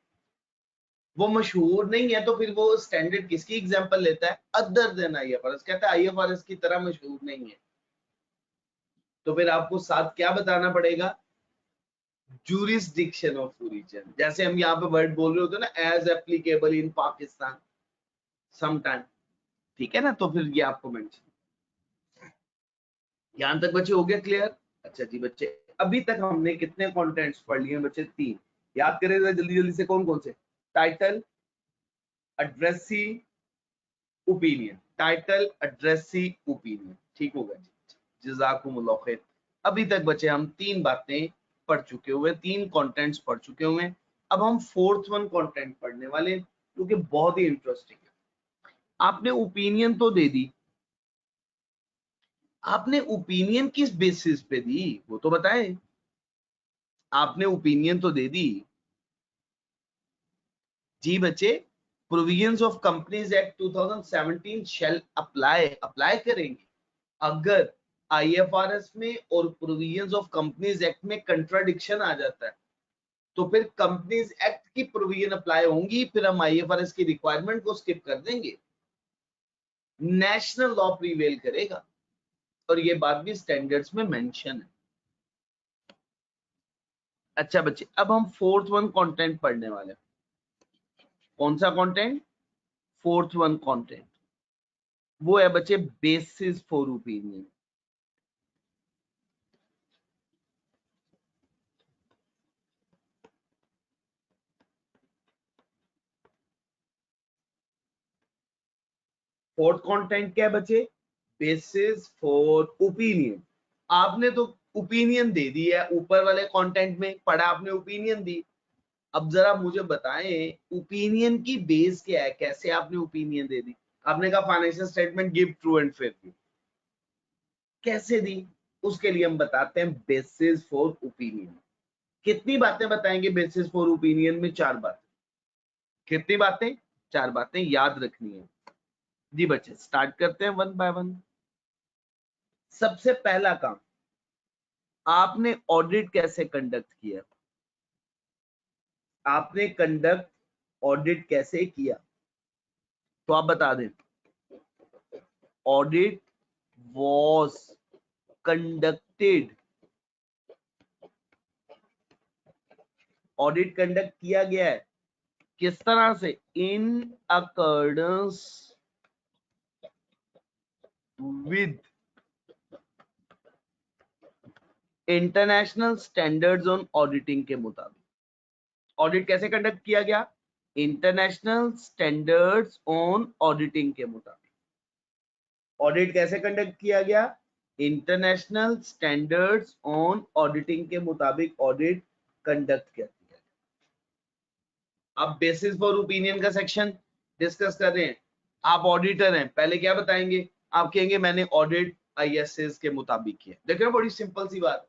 वो मशहूर नहीं है, तो फिर वो स्टैंडर्ड किसकी एग्जांपल लेता है, अदर देन आईएफआरएस, कहता है आईएफआरएस की तरह मशहूर नहीं है, तो फिर आपको साथ क्या बताना पड़ेगा, ज्यूरिसडिक्शन ऑफ ओरिजिन। जैसे हम यहाँ पे वर्ड बोल रहे होते हैं ना, as applicable in Pakistan sometime, ठीक है ना, तो फिर ये आपको मेंशन। यहां तक बच्चे हो गया क्लियर। अच्छा जी बच्चे, अभी तक हमने कितने कंटेंट्स पढ़ लिए बच्चे, 3। याद करें जल्दी जल्दी से, कौन कौन से, title, addressee, opinion, title, addressee, opinion, ठीक होगा जी, जज़ाकुमुल्लाह खैर। अभी तक बच्चे हम 3 बातें पढ़ चुके हुए, 3 कंटेंट्स पढ़ चुके हुए, अब हम फोर्थ वन कंटेंट पढ़ने वाले हैं, जो कि बहुत ही इंटरेस्टिंग है। आपने ओपिनियन तो दे दी, आपने ओपिनियन किस बेसिस पे दी वो तो बताएं। आपने ओपिनियन तो दे दी जी बच्चे, provisions of companies act 2017 shall apply करेंगे अगर आईएफआरएस में और प्रोविजंस ऑफ कंपनीज एक्ट में कंट्राडिक्शन आ जाता है तो फिर कंपनीज एक्ट की प्रोविजन अप्लाई होंगी, फिर हम आईएफआरएस की रिक्वायरमेंट को स्किप कर देंगे, नेशनल लॉ प्रीवेल करेगा। और ये बात भी स्टैंडर्ड्स में मेंशन है। अच्छा बच्चे, अब हम फोर्थ वन कंटेंट पढ़ने वाले हैं। कौन सा कंटेंट? फोर्थ वन कंटेंट, वो है बच्चे basis for opinion. Fourth content क्या है बच्चे? Basis for opinion. आपने तो ओपिनियन दे दी है, ऊपर वाले कंटेंट में पढ़ा आपने ओपिनियन दी। अब जरा मुझे बताएं ओपिनियन की बेस क्या है, कैसे आपने ओपिनियन दे दी? आपने कहा financial statement give true and fair view, कैसे दी? उसके लिए हम बताते हैं बेसिस फॉर ओपिनियन। कितनी बातें बताएंगे बेसिस फॉर ओपिनियन में? 4 बातें। कितनी बातें? 4 बातें याद रखनी है जी बच्चे। स्टार्ट करते हैं वन बाय वन। सबसे पहला काम, आपने ऑडिट कैसे कंडक्ट किया? आपने कंडक्ट ऑडिट कैसे किया? तो आप बता दें, audit was conducted, audit conduct किया गया है किस तरह से? इन accordance with international standards on auditing के मुताबिक। ऑडिट कैसे कंडक्ट किया गया? इंटरनेशनल स्टैंडर्ड्स ऑन ऑडिटिंग के मुताबिक। ऑडिट कैसे कंडक्ट किया गया? इंटरनेशनल स्टैंडर्ड्स ऑन ऑडिटिंग के मुताबिक ऑडिट कंडक्ट किया गया। अब बेसिस फॉर ओपिनियन का सेक्शन डिस्कस कर रहे हैं। आप ऑडिटर हैं, पहले क्या बताएंगे? आप कहेंगे मैंने ऑडिट आईएसएस के मुताबिक किया। देखो बड़ी सिंपल सी बात,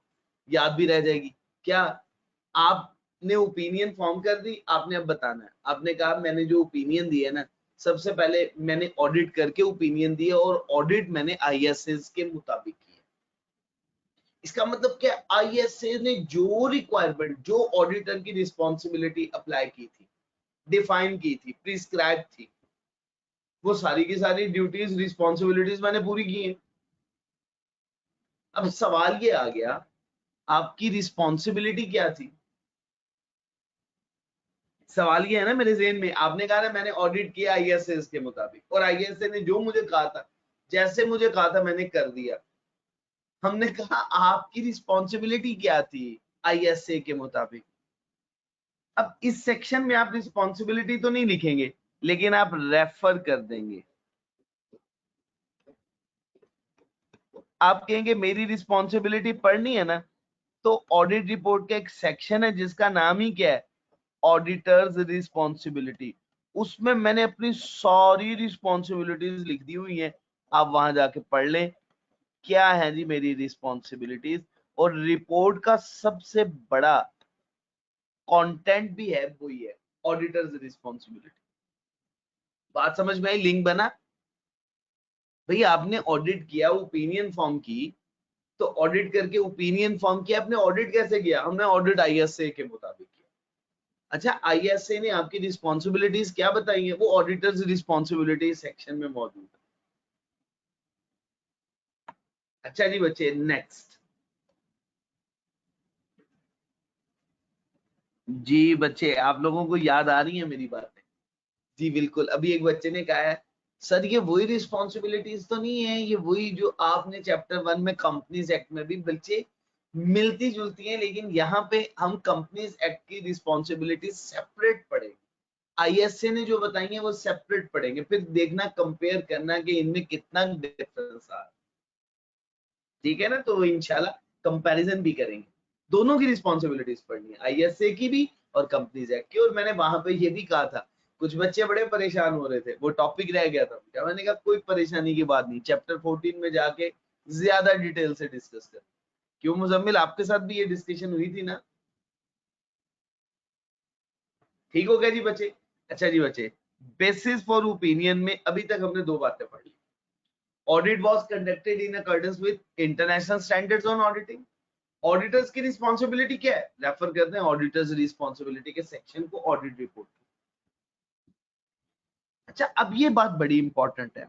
याद भी रह जाएगी। क्या आपने ओपिनियन फॉर्म कर दी, आपने अब बताना है। आपने कहा मैंने जो ओपिनियन दिया ना, सबसे पहले मैंने ऑडिट करके ओपिनियन दिया और ऑडिट मैंने आईएसएस के मुताबिक किया। इसका मतलब क्या? आईएसए ने जो रिक्वायरमेंट, जो ऑडिटर की रिस्पॉन्सिबिलिटी अप्लाई की थी, डिफाइन की थी, प्रिस्क्राइब थी, वो सारी की सारी ड्यूटीज, रिस्पॉन्सिबिलिटीज मैंने पूरी की हैं। अब सवाल ये आ गया, आपकी रिस्पॉन्सिबिलिटी क्या थी? सवाल ये है ना मेरे ज़हन में। आपने कहा ना मैंने ऑडिट किया आईएसएस के मुताबिक, और आईएसए ने जो मुझे कहा था, जैसे मुझे कहा था मैंने कर दिया। हमने कहा आपकी रिस्पॉन्सिबिलिटी क्या थी आईएसए के मुताबिक? अब इस सेक्शन में आप रिस्पॉन्सिबिलिटी तो नहीं लिखेंगे, लेकिन आप रेफर कर देंगे। आप कहेंगे मेरी रिस्पॉन्सिबिलिटी पढ़नी है ना, तो ऑडिट रिपोर्ट का एक सेक्शन है जिसका नाम ही क्या है? Auditors responsibility. उसमें मैंने अपनी सारी रिस्पॉन्सिबिलिटीज लिख दी हुई हैं, आप वहां जाके पढ़ लें क्या है जी मेरी रिस्पॉन्सिबिलिटीज। और रिपोर्ट का सबसे बड़ा कंटेंट भी है, वही है ऑडिटर्स रिस्पॉन्सिबिलिटी। बात समझ में आई? लिंक बना? भाई आपने ऑडिट किया, ओपिनियन फॉर्म की, तो ऑडिट करके ओपिनियन फॉर्म किया, आपने ऑडिट कैसे किया? हमने ऑडिट आईएसए के मुताबिक किया। अच्छा, आईएसए ने आपकी रिस्पॉन्सिबिलिटीज क्या बताई है? वो ऑडिटर्स रिस्पॉन्सिबिलिटी सेक्शन में मौजूद है। अच्छा जी बच्चे, नेक्स्ट जी बच्चे, आप लोगों को याद आ रही है मेरी बातें? जी बिल्कुल। अभी एक बच्चे ने कहा है सर ये वही रिस्पॉन्सिबिलिटीज तो नहीं है, ये वही जो आपने चैप्टर 1 में कंपनीज एक्ट में भी बच्चे मिलती जुलती हैं, लेकिन यहाँ पे हम कंपनीज एक्ट की रिस्पॉन्सिबिलिटी सेपरेट पढ़ेंगे। आईएसए ने जो बताई है वो सेपरेट पढ़ेंगे, फिर देखना कंपेयर करना कि इनमें कितना डिफरेंस आ रहा है। ठीक है ना? तो इंशाल्लाह कंपैरिजन भी करेंगे। दोनों की रिस्पॉन्सिबिलिटीज पढ़नी है, आईएसए की भी और कंपनीज एक्ट की। और मैंने वहां पे ये भी कहा था, कुछ बच्चे बड़े परेशान हो रहे थे, वो टॉपिक रह गया था। मैंने कहा कोई परेशानी की बात नहीं, चैप्टर 14 में जाके ज्यादा डिटेल से डिस्कस कर। क्यों मुजम्मिल, आपके साथ भी ये डिस्कशन हुई थी ना? ठीक हो गया जी बच्चे? अच्छा जी बच्चे, बेसिस फॉर ओपिनियन में अभी तक हमने दो बातें पढ़ी। Audit was conducted in accordance with international standards on auditing. Auditors की रिस्पांसिबिलिटी क्या है? रेफर करते हैं ऑडिटर्स रिस्पांसिबिलिटी के सेक्शन को, ऑडिट रिपोर्ट। अच्छा, अब ये बात बड़ी इंपॉर्टेंट है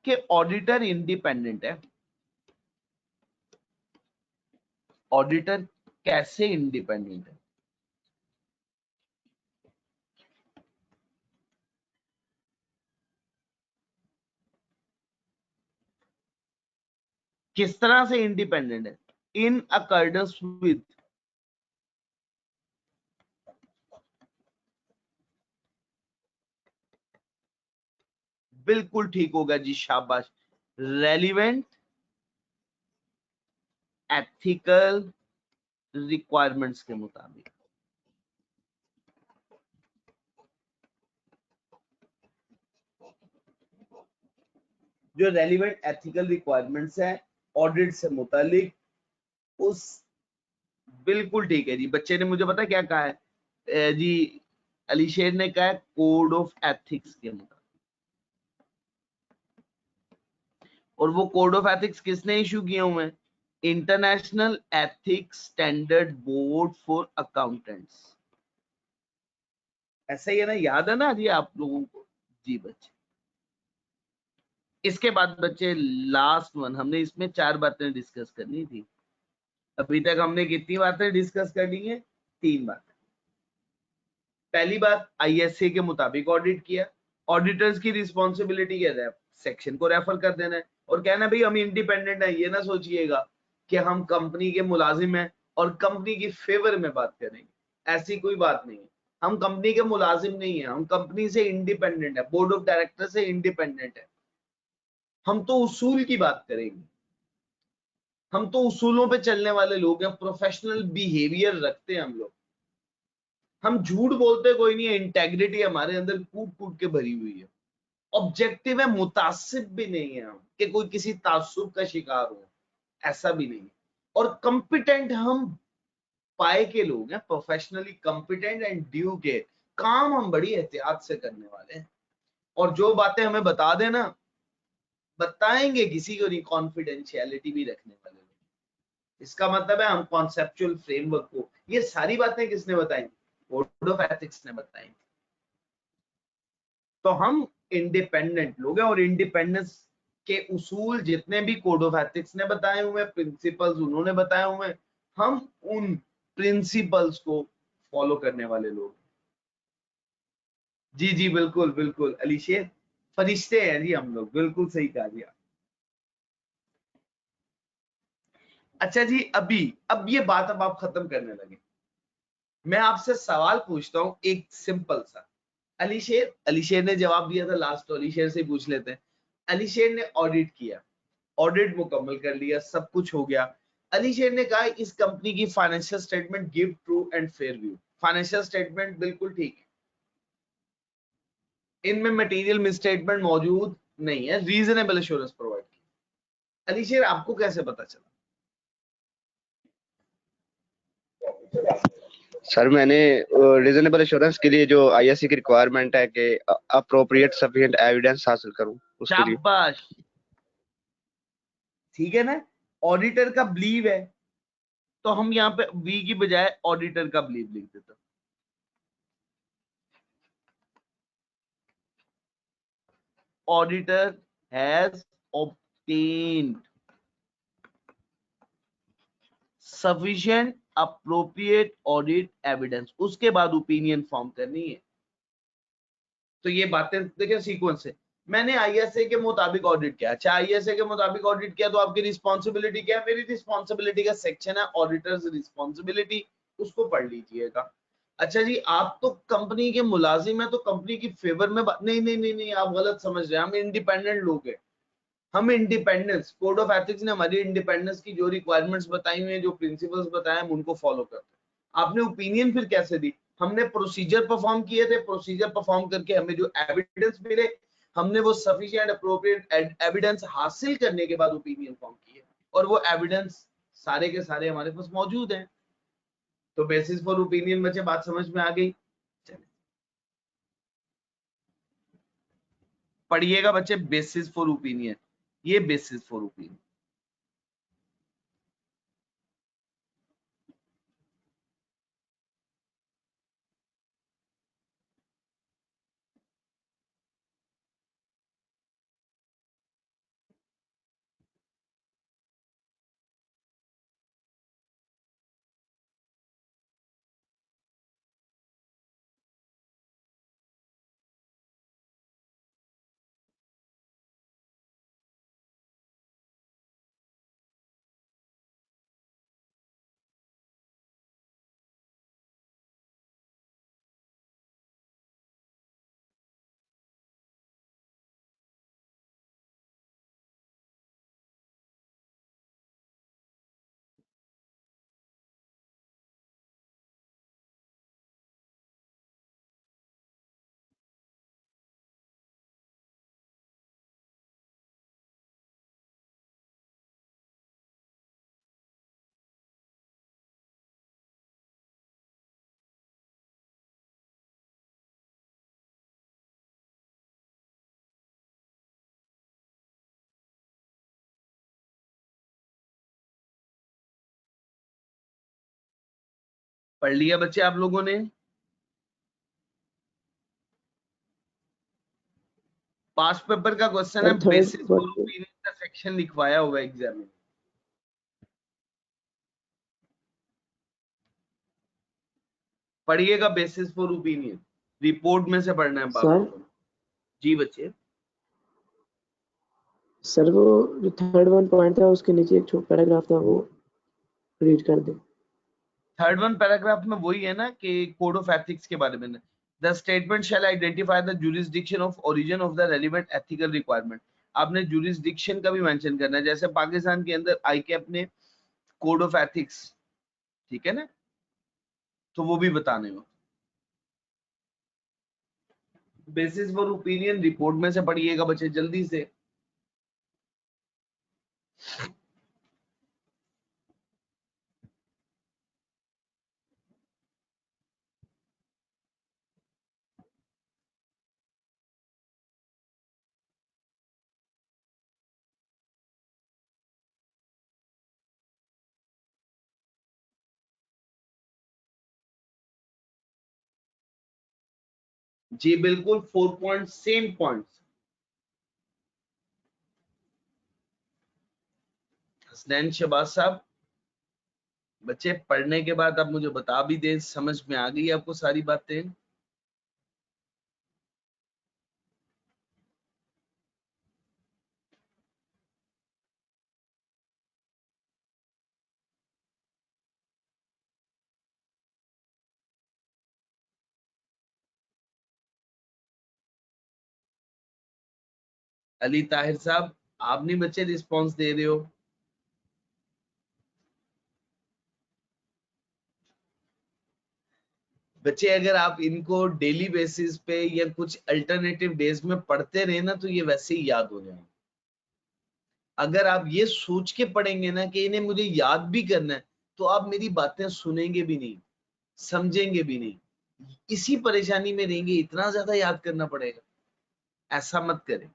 कि ऑडिटर इंडिपेंडेंट है। ऑडिटर कैसे इंडिपेंडेंट है? किस तरह से इंडिपेंडेंट है? इन अकॉर्डेंस विद बिल्कुल ठीक होगा जी, शाबाश। रेलिवेंट एथिकल रिक्वायरमेंट्स के मुताबिक। जो रेलिवेंट एथिकल रिक्वायरमेंट्स है ऑडिट से मुतालिक, उस बिल्कुल ठीक है जी। बच्चे ने मुझे पता क्या कहा है जी, अलीशेर ने कहा है कोड ऑफ एथिक्स के मुताबिक। और वो कोड ऑफ एथिक्स किसने इशू किए हुए हैं? International ethics standard board for accountants. ऐसा ही है ना, याद है ना जी आप लोगों को? जी बच्चे, इसके बाद बच्चे लास्ट वन, हमने इसमें 4 बातें डिस्कस करनी थी। अभी तक हमने कितनी बातें डिस्कस कर ली हैं? 3 बातें। पहली बात, आईएसए के मुताबिक ऑडिट किया। ऑडिटर्स की रिस्पॉन्सिबिलिटी क्या है? सेक्शन को रेफर कर देना है और कहना भाई हम इंडिपेंडेंट है। ये ना सोचिएगा कि हम कंपनी के मुलाजिम हैं और कंपनी की फेवर में बात करेंगे, ऐसी कोई बात नहीं है। हम कंपनी के मुलाजिम नहीं है, हम कंपनी से इंडिपेंडेंट है, बोर्ड ऑफ डायरेक्टर से इंडिपेंडेंट है। हम तो उसूल की बात करेंगे, हम तो उसूलों पे चलने वाले लोग हैं, प्रोफेशनल बिहेवियर रखते हैं हम लोग। हम झूठ बोलते कोई नहीं है, इंटेग्रिटी हमारे अंदर कूट कूट के भरी हुई है। ऑब्जेक्टिव है, मुतासिब भी नहीं है हम कि कोई किसी तासुब का शिकार हो, ऐसा भी नहीं है। और कंपिटेंट हम पाए के लोग हैं, प्रोफेशनली कंपिटेंट एंड ड्यू के काम हम बड़ी एहतियात से करने वाले हैं। और जो बातें हमें बता देना, बताएंगे किसी को नहीं, कॉन्फिडेंशियलिटी भी रखने वाले लोग। इसका मतलब है हम कॉन्सेप्चुअल फ्रेमवर्क को, ये सारी बातें किसने बताई? कोड ऑफ एथिक्स ने बताई। तो हम इंडिपेंडेंट लोग हैं और इंडिपेंडेंस के उसूल जितने भी कोड ऑफ एथिक्स ने बताए हुए हैं, प्रिंसिपल्स उन्होंने बताए हुए हैं, हम उन प्रिंसिपल्स को फॉलो करने वाले लोग। जी जी बिल्कुल बिल्कुल अलीशेर, फरिश्ते हैं जी हम लोग, बिल्कुल सही कहा जी। अच्छा जी, अब ये बात अब आप खत्म करने लगे, मैं आपसे सवाल पूछता हूं एक सिंपल सा। अलीशेर ने जवाब दिया था लास्ट, तो अलीशेर से पूछ लेते हैं। अलीशेर ने ऑडिट किया, ऑडिट मुकम्मल कर लिया, सब कुछ हो गया। अलीशेर ने कहा इस कंपनी की financial statement give true and fair view. Financial statement बिल्कुल ठीक है, इनमें मटेरियल मिसस्टेटमेंट मौजूद नहीं है, रीजनेबल एश्योरेंस प्रोवाइड की। अलीशेर आपको कैसे पता चला? सर मैंने रीजनेबल एश्योरेंस के लिए जो आईएससी की रिक्वायरमेंट है कि अप्रोप्रिएट सफिशिएंट एविडेंस हासिल करूं, उसके लिए। शाबाश, ठीक है ना। ऑडिटर का बिलीव है, तो हम यहाँ पे वी की बजाय ऑडिटर का बिलीव लिख देते हैं। Auditor has obtained sufficient appropriate audit evidence, उसके बाद ओपिनियन फॉर्म करनी है। तो ये बातें देखिए सीक्वेंस है। मैंने आईएसए के मुताबिक ऑडिट किया। अच्छा, आईएसए के मुताबिक ऑडिट किया तो आपकी रिस्पॉन्सिबिलिटी क्या है? मेरी रिस्पॉन्सिबिलिटी का सेक्शन है ऑडिटर्स रिस्पॉन्सिबिलिटी, उसको पढ़ लीजिएगा। अच्छा जी, आप तो कंपनी के मुलाजिम है, तो कंपनी की फेवर में नहीं नहीं नहीं नहीं, आप गलत समझ रहे हैं। हम इंडिपेंडेंट लोग हैं, हम इंडिपेंडेंस, कोड ऑफ एथिक्स ने हमारी इंडिपेंडेंस की जो रिक्वायरमेंट्स बताई हुई हैं, जो प्रिंसिपल्स बताए हम उनको फॉलो करते हैं। आपने ओपिनियन फिर कैसे दी? हमने प्रोसीजर परफॉर्म किए थे, प्रोसीजर परफॉर्म करके हमें जो एविडेंस मिले हमने वो सफिशिएंट अप्रोप्रिएट एविडेंस हासिल करने के बाद ओपिनियन फॉर्म किए, और वो एविडेंस सारे के सारे हमारे पास मौजूद हैं। तो बेसिस फॉर ओपिनियन बच्चे बात समझ में आ गई? चलिए पढ़िएगा बच्चे, बेसिस फॉर ओपिनियन, ये बेसिस फॉर ओपिनियन। पढ़ लिया बच्चे आप लोगों ने? पास्ट पेपर का क्वेश्चन है, बेसिस फॉर ओपिनियन का सेक्शन लिखवाया हुआ है एग्जाम में। पढ़िएगा बेसिस फॉर ओपिनियन, रिपोर्ट में से पढ़ना है बाबू को। जी बच्चे। सर वो जो थर्ड वन पॉइंट था उसके नीचे एक छोटा पैराग्राफ था, वो रीड कर दे। थर्ड वन पैराग्राफ में वही है ना कि कोड ऑफ एथिक्स के बारे में। The statement shall identify the jurisdiction of origin of the relevant ethical requirement. आपने जुरिसडिक्शन का भी मेंशन करना है, जैसे पाकिस्तान के अंदर आईकैप ने कोड ऑफ एथिक्स, ठीक है ना, तो वो भी बताने में। बेसिस फॉर ओपिनियन रिपोर्ट में से पढ़िएगा बच्चे जल्दी से। जी बिल्कुल, 4 point same points. Hasnain Shahbaz साहब, बच्चे पढ़ने के बाद आप मुझे बता भी दें समझ में आ गई आपको सारी बातें? अली ताहिर साहब, आप नहीं बच्चे रिस्पांस दे रहे हो? बच्चे अगर आप इनको डेली बेसिस पे या कुछ अल्टरनेटिव डेज में पढ़ते रहे ना तो ये वैसे ही याद हो जाएंगे। अगर आप ये सोच के पढ़ेंगे ना कि इन्हें मुझे याद भी करना है, तो आप मेरी बातें सुनेंगे भी नहीं, समझेंगे भी नहीं, इसी परेशानी में रहेंगे, इतना ज्यादा याद करना पड़ेगा। ऐसा मत करें,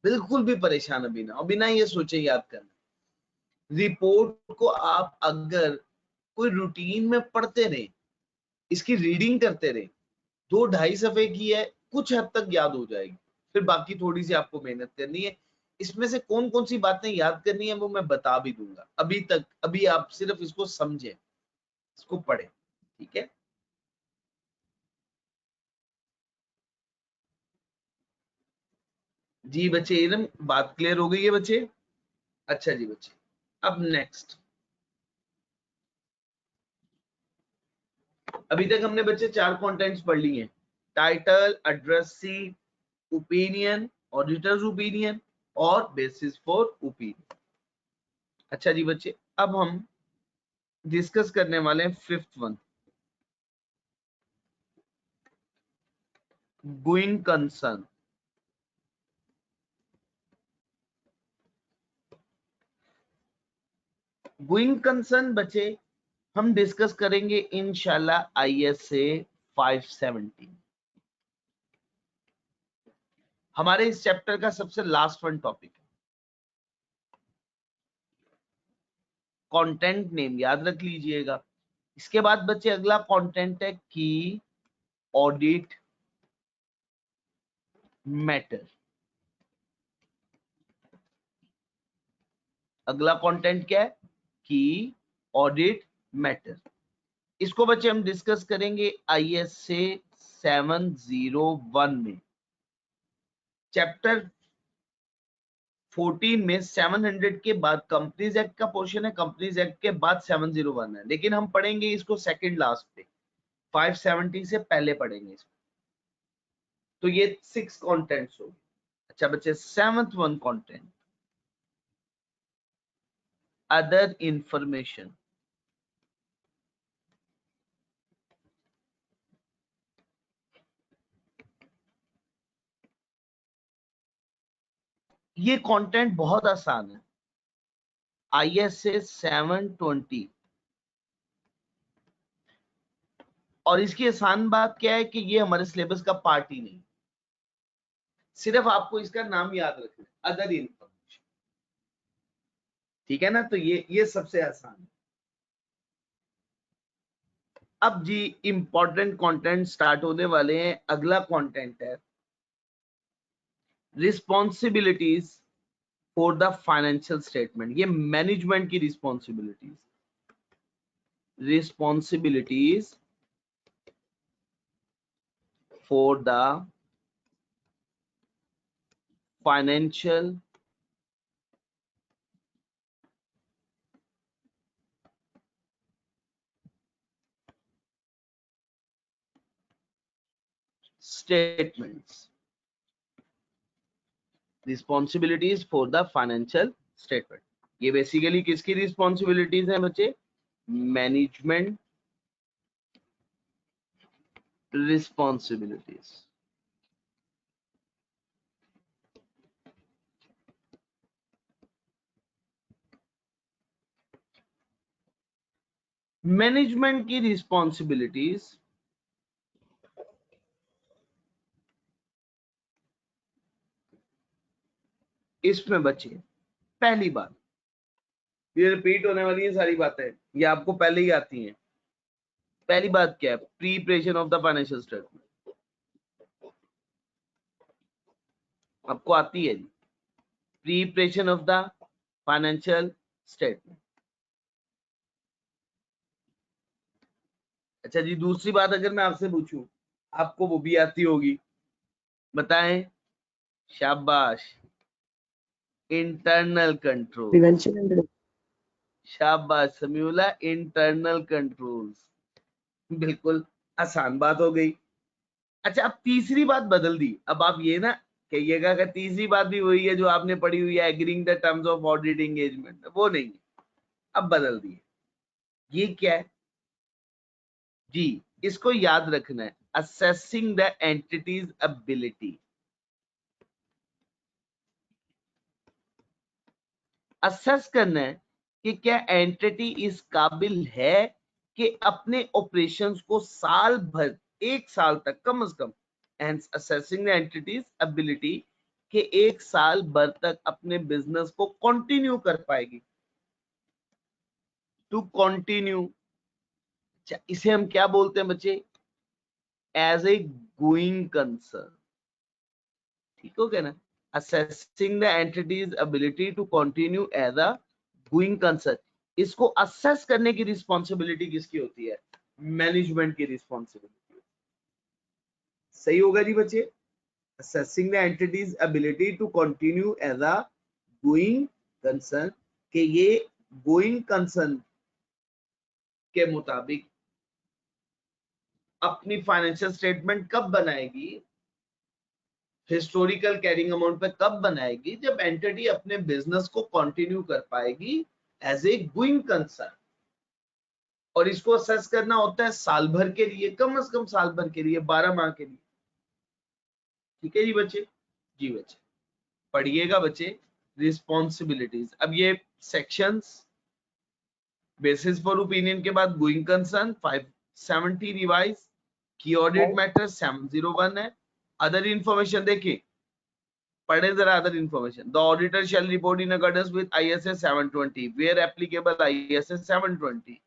बिल्कुल भी परेशान अभी ना, अभी ना ये सोचे याद करना। रिपोर्ट को आप अगर कोई रूटीन में पढ़ते रहे, इसकी रीडिंग करते रहे, 2-2.5 सफे की है, कुछ हद तक याद हो जाएगी। फिर बाकी थोड़ी सी आपको मेहनत करनी है। इसमें से कौन कौन सी बातें याद करनी है वो मैं बता भी दूंगा। अभी आप सिर्फ इसको समझें, इसको पढ़ें, ठीक है? जी बच्चे, एकदम बात क्लियर हो गई है बच्चे? अच्छा जी बच्चे, अब नेक्स्ट। अभी तक हमने बच्चे 4 कंटेंट्स पढ़ लिए हैं। टाइटल, एड्रेस सी, ओपिनियन, ऑडिटर्स ओपिनियन और बेसिस फॉर ओपिनियन। अच्छा जी बच्चे, अब हम डिस्कस करने वाले हैं fifth one, going concern. Going concern बच्चे हम डिस्कस करेंगे इंशाल्लाह ISA 517, हमारे इस चैप्टर का सबसे लास्ट वन टॉपिक है। कंटेंट नेम याद रख लीजिएगा। इसके बाद बच्चे अगला कंटेंट है की ऑडिट मैटर। अगला कंटेंट क्या है? की ऑडिट मैटर। इसको बच्चे हम डिस्कस करेंगे ISA 701 में। चैप्टर 14 में 700 के बाद कंपनीज एक्ट का पोर्शन है, कंपनीज एक्ट के बाद 701 है, लेकिन हम पढ़ेंगे इसको सेकंड लास्ट पे, 570 से पहले पढ़ेंगे इसको। तो ये 6 कंटेंट्स हो गए। अच्छा बच्चे, 7th one content, other information. ये कंटेंट बहुत आसान है। ISA 720, और इसकी आसान बात क्या है कि ये हमारे सिलेबस का पार्ट ही नहीं, सिर्फ आपको इसका नाम याद रखना है, अदर इंफॉर्मेशन। ठीक है ना? तो ये सबसे आसान है। अब जी इंपॉर्टेंट कंटेंट स्टार्ट होने वाले हैं। अगला कंटेंट है responsibilities for the financial statement. ये मैनेजमेंट की responsibilities for the financial statements. Responsibilities for the financial statement, ये बेसिकली किसकी रिस्पॉन्सिबिलिटीज हैं बच्चे? Management responsibilities. मैनेजमेंट की रिस्पॉन्सिबिलिटीज इसमें बच्चे, पहली बात, ये रिपीट होने वाली है सारी बातें, ये आपको पहले ही आती हैं। पहली बात क्या है? Preparation of the financial statement, आपको आती है जी, preparation of the financial statement. अच्छा जी, दूसरी बात अगर मैं आपसे पूछूं, आपको वो भी आती होगी, बताएं? शाबाश, इंटरनल कंट्रोल। प्रिवेंशन एंड शाबाश समीउल्ला, इंटरनल कंट्रोल्स। बिल्कुल आसान बात हो गई। अच्छा, अब तीसरी बात बदल दी। अब आप ये ना कहिएगा कि तीसरी बात भी वही है जो आपने पढ़ी हुई है, agreeing the terms of audit engagement, वो नहीं है, अब बदल दी। ये क्या है जी? इसको याद रखना है, assessing the entity's ability. Assess करना है कि क्या एंटिटी इस काबिल है कि अपने ऑपरेशंस को साल भर, 1 साल तक कम से कम, असेसिंग द एंटिटीज एबिलिटी कि 1 साल भर तक अपने बिजनेस को कंटिन्यू कर पाएगी, टू कंटिन्यू। इसे हम क्या बोलते हैं बच्चे? As a going concern. ठीक हो गया ना? Assessing the entity's ability to continue as a going concern. इसको असेस करने की रिस्पॉन्सिबिलिटी किसकी होती है? मैनेजमेंट की रिस्पॉन्सिबिलिटी। सही होगा जी बच्चे? Assessing the entity's ability to continue as a going concern, कि ये गोइंग कंसर्न के मुताबिक अपनी फाइनेंशियल स्टेटमेंट कब बनाएगी? हिस्टोरिकल कैरिंग अमाउंट पे कब बनाएगी? जब एंटिटी अपने बिजनेस को कंटिन्यू कर पाएगी एज ए गोइंग कंसर्न, और इसको असेस करना होता है साल भर के लिए, कम से कम साल भर के लिए, 12 माह के लिए। ठीक है जी बच्चे? जी बच्चे पढ़िएगा बच्चे रिस्पॉन्सिबिलिटीज। अब ये सेक्शंस बेसिस फॉर ओपिनियन के बाद गोइंग कंसर्न 570 रिवाइज की ऑडिट मैटर 701 है। अदर इंफॉर्मेशन देखिए, पढ़े जरा other information. The auditor shall report in accordance with ISA 720 where applicable ISA 720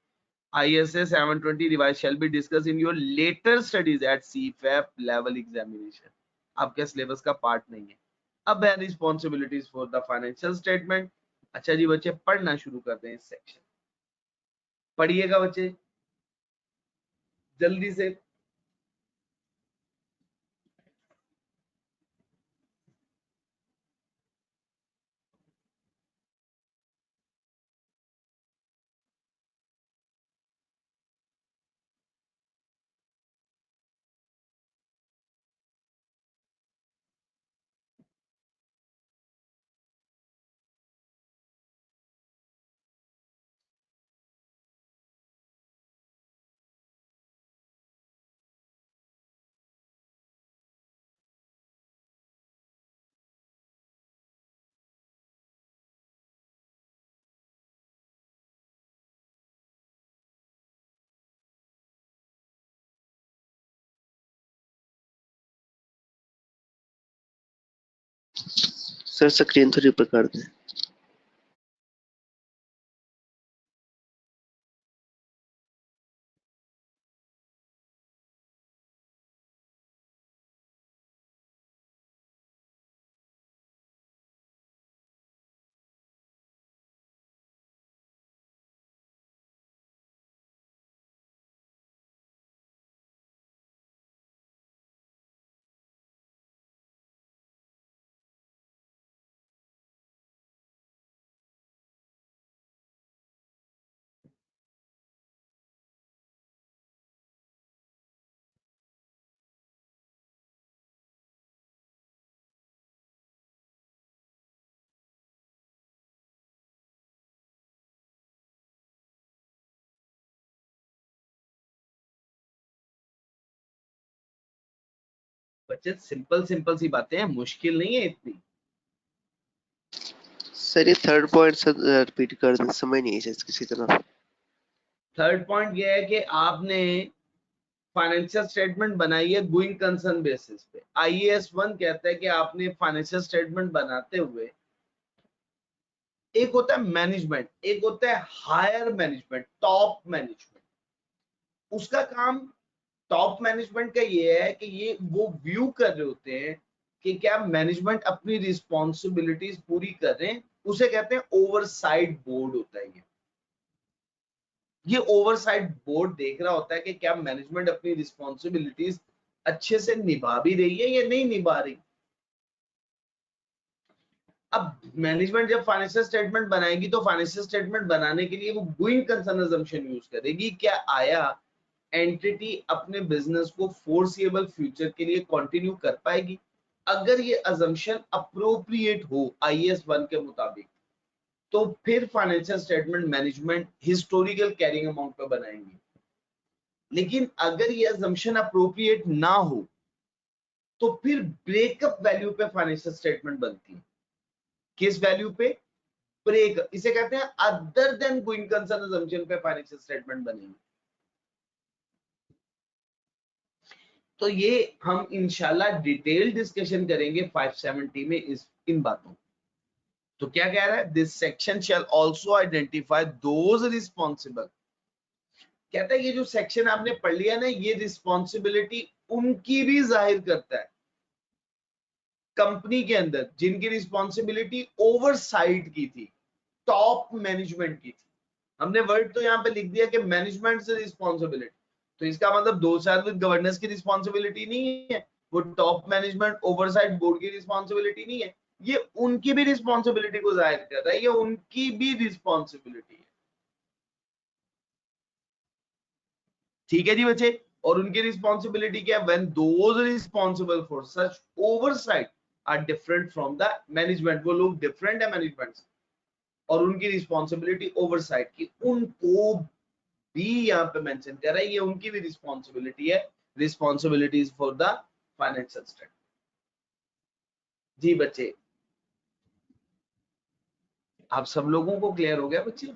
ISA 720 revise shall be discuss in your later studies at CFAP level examination. आपके सिलेबस का पार्ट नहीं है। अब है responsibilities for the financial statement. अच्छा जी बच्चे पढ़ना शुरू करते हैं इस सेक्शन। पढ़िएगा बच्चे जल्दी से। सर स्क्रीन थोड़ी ऊपर कर दें। बच्चे सिंपल सिंपल सी बातें हैं, मुश्किल नहीं है इतनी। सर ये थर्ड पॉइंट सर रिपीट कर दें, समझ नहीं आई किसी तरह। थर्ड पॉइंट ये है कि आपने फाइनेंशियल स्टेटमेंट बनाई है गोइंग कंसर्न बेसिस पे। IAS 1 कहता है कि आपने फाइनेंशियल स्टेटमेंट बनाते हुए, एक होता है मैनेजमेंट, एक होता है हायर मैनेजमेंट, टॉप मैनेजमेंट। उसका काम टॉप मैनेजमेंट का ये है कि ये वो व्यू कर रहे होते हैं कि क्या मैनेजमेंट अपनी रिस्पॉन्सिबिलिटीज पूरी कर रहे हैं। उसे कहते हैं ओवरसाइट बोर्ड होता है। ये ओवरसाइट बोर्ड देख रहा होता है कि क्या मैनेजमेंट अपनी रिस्पॉन्सिबिलिटीज अच्छे से निभा भी रही है या नहीं निभा रही। अब मैनेजमेंट जब फाइनेंशियल स्टेटमेंट बनाएगी तो फाइनेंशियल स्टेटमेंट बनाने के लिए वो गोइंग कंसर्न अजम्पशन यूज करेगी। क्या आया एंटिटी अपने बिजनेस को फोर्सिएबल फ्यूचर के लिए कंटिन्यू कर पाएगी? अगर ये अजम्पशन अप्रोप्रिएट हो IAS 1 के मुताबिक, तो फिर financial statement management historical carrying amount पे बनाएंगे। लेकिन अगर ये अजम्पशन अप्रोप्रिएट ना हो तो फिर ब्रेकअप वैल्यू पे फाइनेंशियल स्टेटमेंट बनती है। किस वैल्यू पे? ब्रेक, इसे कहते हैं other than going concern assumption पे फाइनेंशियल स्टेटमेंट बनेंगे। तो ये हम इंशाल्लाह डिटेल डिस्कशन करेंगे 570 में इन बातों। तो क्या कह रहा है? This section shall also identify those responsible. कहता है ये जो सेक्शन आपने पढ़ लिया ना, ये रिस्पॉन्सिबिलिटी उनकी भी जाहिर करता है कंपनी के अंदर जिनकी रिस्पॉन्सिबिलिटी ओवरसाइट की थी, टॉप मैनेजमेंट की थी। हमने वर्ड तो यहाँ पे लिख दिया कि मैनेजमेंट से रिस्पॉन्सिबिलिटी, तो इसका मतलब दो साल विद गवर्नेंस की रिस्पॉन्सिबिलिटी नहीं है, वो टॉप मैनेजमेंट ओवरसाइट बोर्ड की रिस्पॉन्सिबिलिटी नहीं है, ये उनकी भी रिस्पॉन्सिबिलिटी को जाहिर कर रहा है, ये उनकी भी रिस्पॉन्सिबिलिटी है। ठीक है जी बच्चे, और उनकी रिस्पॉन्सिबिलिटी क्या है? When those responsible for such oversight are different from the management, वो लोग डिफरेंट है मैनेजमेंट से और उनकी रिस्पॉन्सिबिलिटी ओवरसाइट की, उनको भी यहाँ पे मेंशन कर रहा है, ये उनकी भी रिस्पॉन्सिबिलिटी है, responsibilities for the financial statement. जी बच्चे, आप सब लोगों को क्लियर हो गया बच्चे?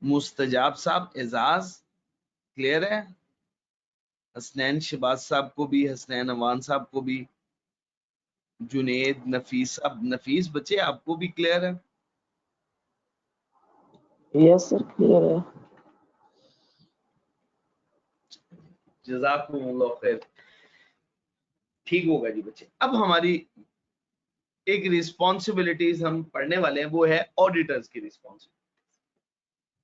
मुस्तजाब साहब, एजाज क्लियर है? हसनैन शहबाज साहब को भी, हसनैन अवान साहब को भी, जुनेद, नफीस साहब, नफीस बच्चे आपको भी क्लियर है? यस सर क्लियर है। जज़ाकुमुल्लाह खैर, ठीक होगा जी बच्चे। अब हमारी एक रिस्पॉन्सिबिलिटीज हम पढ़ने वाले हैं, वो है ऑडिटर्स की रिस्पॉन्सिबिलिटी,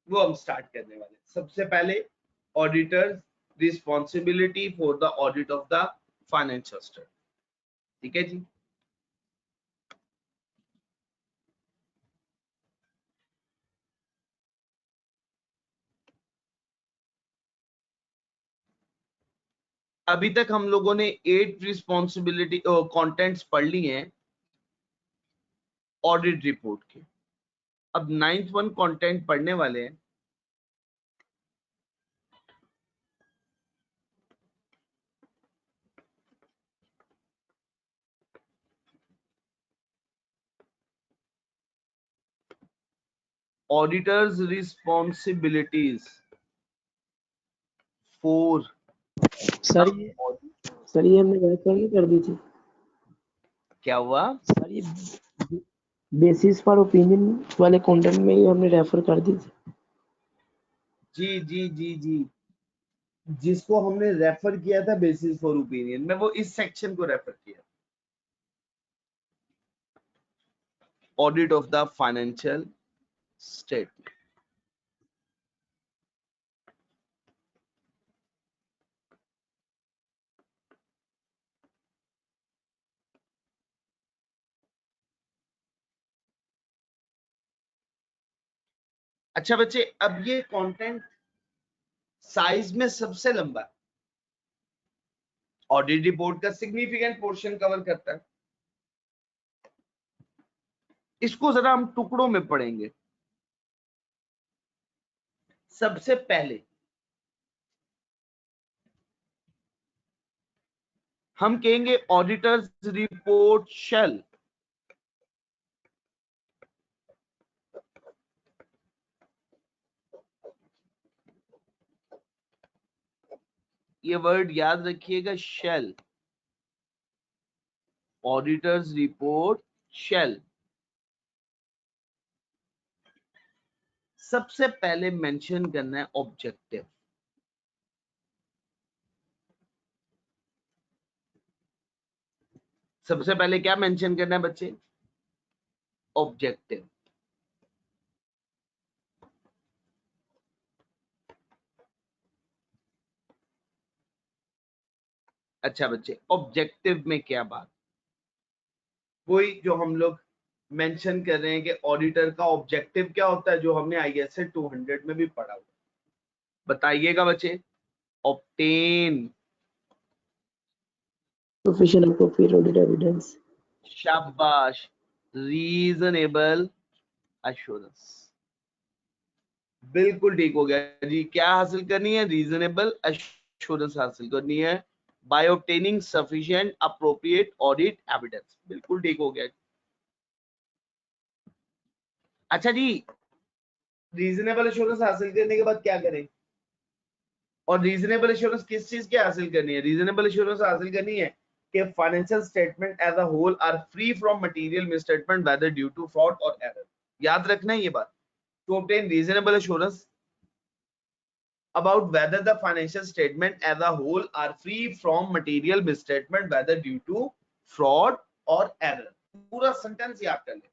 वो हम स्टार्ट करने वाले हैं। सबसे पहले auditors responsibility for the audit of the financial statement, ठीक है जी। अभी तक हम लोगों ने 8 रिस्पॉन्सिबिलिटी कंटेंट्स पढ़ लिए हैं ऑडिट रिपोर्ट के। अब 9th वन कंटेंट पढ़ने वाले हैं, ऑडिटर्स रिस्पॉन्सिबिलिटीज फॉर सर ये हमने रेफर नहीं कर दी थी। क्या हुआ सर ये बेसिस फॉर ओपिनियन वाले कंटेंट में ही हमने रेफर कर दी थी। जी जी जी जी, जिसको हमने रेफर किया था बेसिस फॉर ओपिनियन में, वो इस सेक्शन को रेफर किया, audit of the financial statement. अच्छा बच्चे, अब ये कंटेंट साइज में सबसे लंबा है, ऑडिट रिपोर्ट का सिग्निफिकेंट पोर्शन कवर करता है, इसको जरा हम टुकड़ों में पढ़ेंगे। सबसे पहले हम कहेंगे ऑडिटर्स रिपोर्ट शैल ये वर्ड याद रखिएगा, शैल, ऑडिटर्स रिपोर्ट शैल। सबसे पहले मेंशन करना है ऑब्जेक्टिव। सबसे पहले क्या मेंशन करना है बच्चे? ऑब्जेक्टिव। अच्छा बच्चे, ऑब्जेक्टिव में क्या बात, वही जो हम लोग मेंशन कर रहे हैं कि ऑडिटर का ऑब्जेक्टिव क्या होता है, जो हमने आईएसए 200 में भी पढ़ा हुआ, बताइएगा बच्चे। Obtain, sufficient appropriate audit evidence। शाबाश, रीजनेबल एश्योरेंस, बिल्कुल ठीक हो गया जी। क्या हासिल करनी है? रीजनेबल एश्योरेंस हासिल करनी है by obtaining sufficient appropriate audit evidence, बिल्कुल ठीक हो गया। अच्छा जी, रीजनेबल एश्योरेंस हासिल करने के बाद क्या करें? और रीजनेबल एश्योरेंस किस चीज की हासिल करनी है? रीजनेबल एश्योरेंस हासिल करनी है कि financial statement as a whole are free from material misstatement whether due to fraud और एरर। याद रखना है ये बात, to obtain reasonable assurance about whether the financial statement as a whole are free from material misstatement whether due to fraud or error। पूरा सेंटेंस याद कर ले,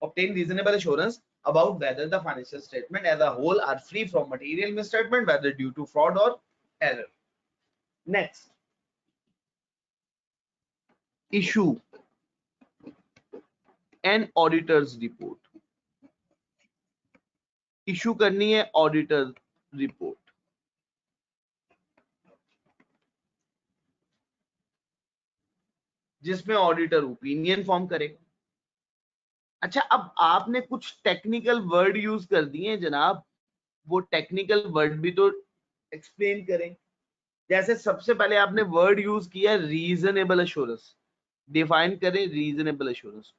obtain reasonable assurance about whether the financial statement as a whole are free from material misstatement whether due to fraud or error। Next, issue an auditor's report। Issue करनी है ऑडिटर रिपोर्ट। जिसमें ऑडिटर ओपिनियन फॉर्म करेगा। अच्छा, अब आपने कुछ टेक्निकल वर्ड यूज कर दिए हैं जनाब, वो टेक्निकल वर्ड भी तो एक्सप्लेन करें। जैसे सबसे पहले आपने वर्ड यूज किया रीजनेबल एश्योरेंस, डिफाइन करें रीजनेबल एश्योरेंस।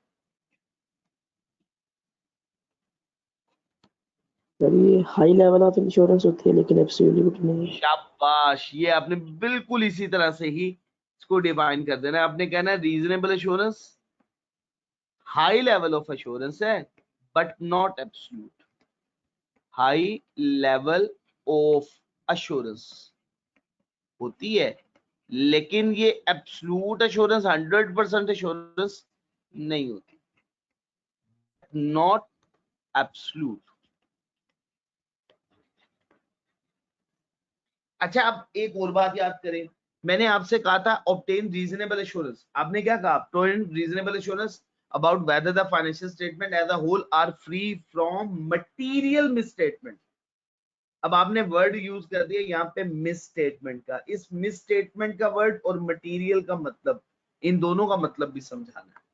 सर ये हाई लेवल ऑफ इंश्योरेंस होती है लेकिन एब्सोल्यूट नहीं। शाबाश, ये आपने बिल्कुल इसी तरह से ही इसको डिफाइन कर देना है। आपने कहना है reasonable assurance high level of assurance है but not absolute. High level of assurance होती है लेकिन ये एब्सोल्यूट एश्योरेंस 100% एश्योरेंस नहीं होती, नॉट एब्सोल्यूट। अच्छा, अब एक और बात याद करें, मैंने आपसे कहा था ऑब्टेन रीजनेबल एश्योरेंस। आपने क्या कहा? Obtain reasonable assurance about whether the financial statement as a whole are free from material misstatement. अब आपने वर्ड यूज कर दिया यहाँ पे मिसस्टेटमेंट का। इस मिसस्टेटमेंट का वर्ड और मटेरियल का मतलब, इन दोनों का मतलब भी समझाना है।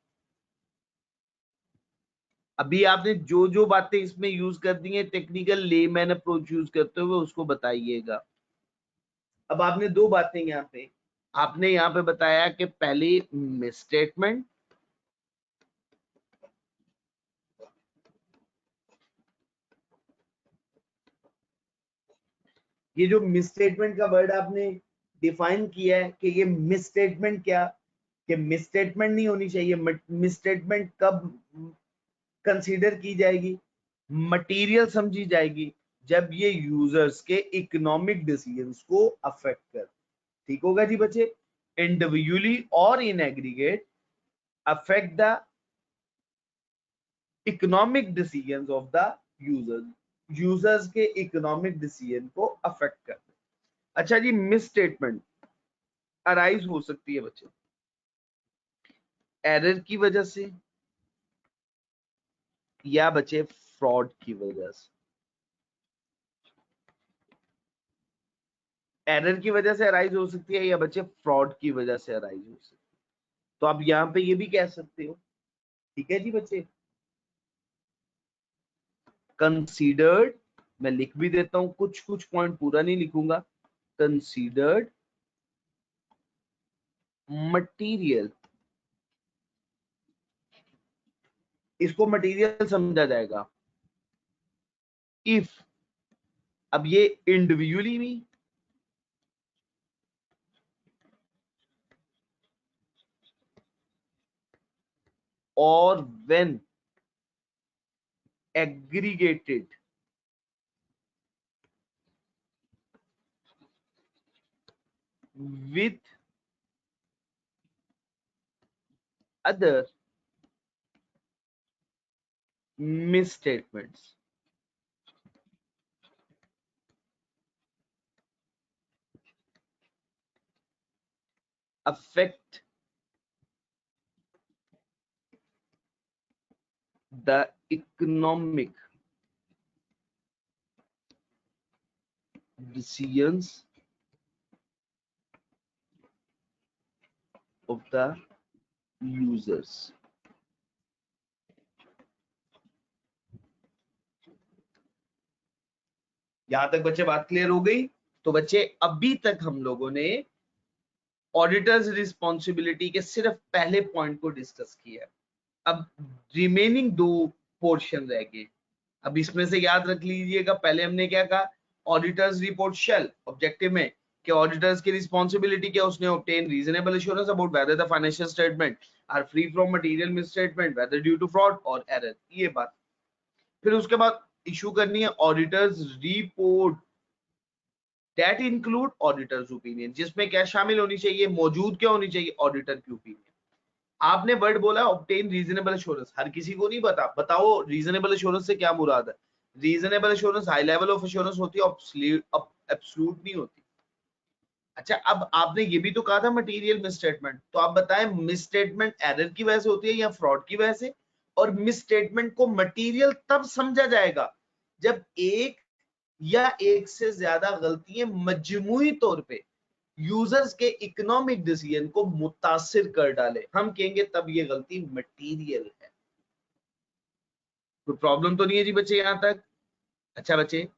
अभी आपने जो जो बातें इसमें यूज कर दी है टेक्निकल लेमैन अप्रोच यूज करते हुए, उसको बताइएगा। अब आपने दो बातें यहाँ पे, आपने यहाँ पे बताया कि पहली मिसस्टेटमेंट, ये जो मिसस्टेटमेंट का वर्ड आपने डिफाइन किया है कि ये मिसस्टेटमेंट क्या, कि मिसस्टेटमेंट नहीं होनी चाहिए। मिसस्टेटमेंट कब कंसीडर की जाएगी, मटेरियल समझी जाएगी, जब ये यूजर्स के इकोनॉमिक डिसीजंस को अफेक्ट कर। ठीक होगा जी बच्चे? इंडिविजुअली और in aggregate affect the economic decisions of the users, users के इकोनॉमिक डिसीजन को अफेक्ट कर। अच्छा जी, मिस स्टेटमेंट अराइज हो सकती है बच्चे एरर की वजह से या बच्चे फ्रॉड की वजह से। एरर की वजह से अराइज हो सकती है या बच्चे फ्रॉड की वजह से अराइज हो सकती है। तो आप यहां पे ये भी कह सकते हो। ठीक है जी बच्चे? कंसीडर्ड, मैं लिख भी देता हूं, कुछ कुछ पॉइंट पूरा नहीं लिखूंगा। कंसीडर्ड मटीरियल, इसको मटेरियल समझा जाएगा इफ, अब ये इंडिविजुअली भी और when aggregated with other misstatements affect the economic decisions of the users। यहां तक बच्चे बात क्लियर हो गई? तो बच्चे अभी तक हम लोगों ने ऑडिटर्स रिस्पॉन्सिबिलिटी के सिर्फ पहले पॉइंट को डिस्कस किया। अब रिमेनिंग दो पोर्शन रह गए। अब इसमें से याद रख लीजिएगा, पहले हमने क्या कहा, ऑडिटर्स रिपोर्ट शेल ऑब्जेक्टिव में कि ऑडिटर्स की रिस्पॉन्सिबिलिटी क्या, उसने obtain reasonable assurance about whether the financial statement are free from material misstatement whether due to fraud और एरर, ये बात। फिर उसके बाद इशू करनी है auditor's report that include auditor's opinion, जिसमें क्या शामिल होनी चाहिए, मौजूद क्या होनी चाहिए, ऑडिटर की ओपिनियन। आपने वर्ड बोला ऑब्टेन रीजनेबल एश्योरेंस, हर किसी को नहीं पता, बताओ रीजनेबल एश्योरेंस से क्या मुराद है। Reasonable assurance high level of assurance होती है, एब्सोल्यूट नहीं होती। अच्छा, अब आपने ये भी तो कहा था मटेरियल मिसस्टेटमेंट, तो आप बताएं मिसस्टेटमेंट एरर की वजह से होती है या फ्रॉड की वजह से? और मिसस्टेटमेंट को मटेरियल तब समझा जाएगा जब एक या एक से ज्यादा गलतियां मजमूई तौर पे यूजर्स के इकोनॉमिक डिसीजन को मुतासिर कर डाले, हम कहेंगे तब ये गलती मटीरियल है। कोई प्रॉब्लम तो नहीं है जी बच्चे यहां तक? अच्छा बच्चे,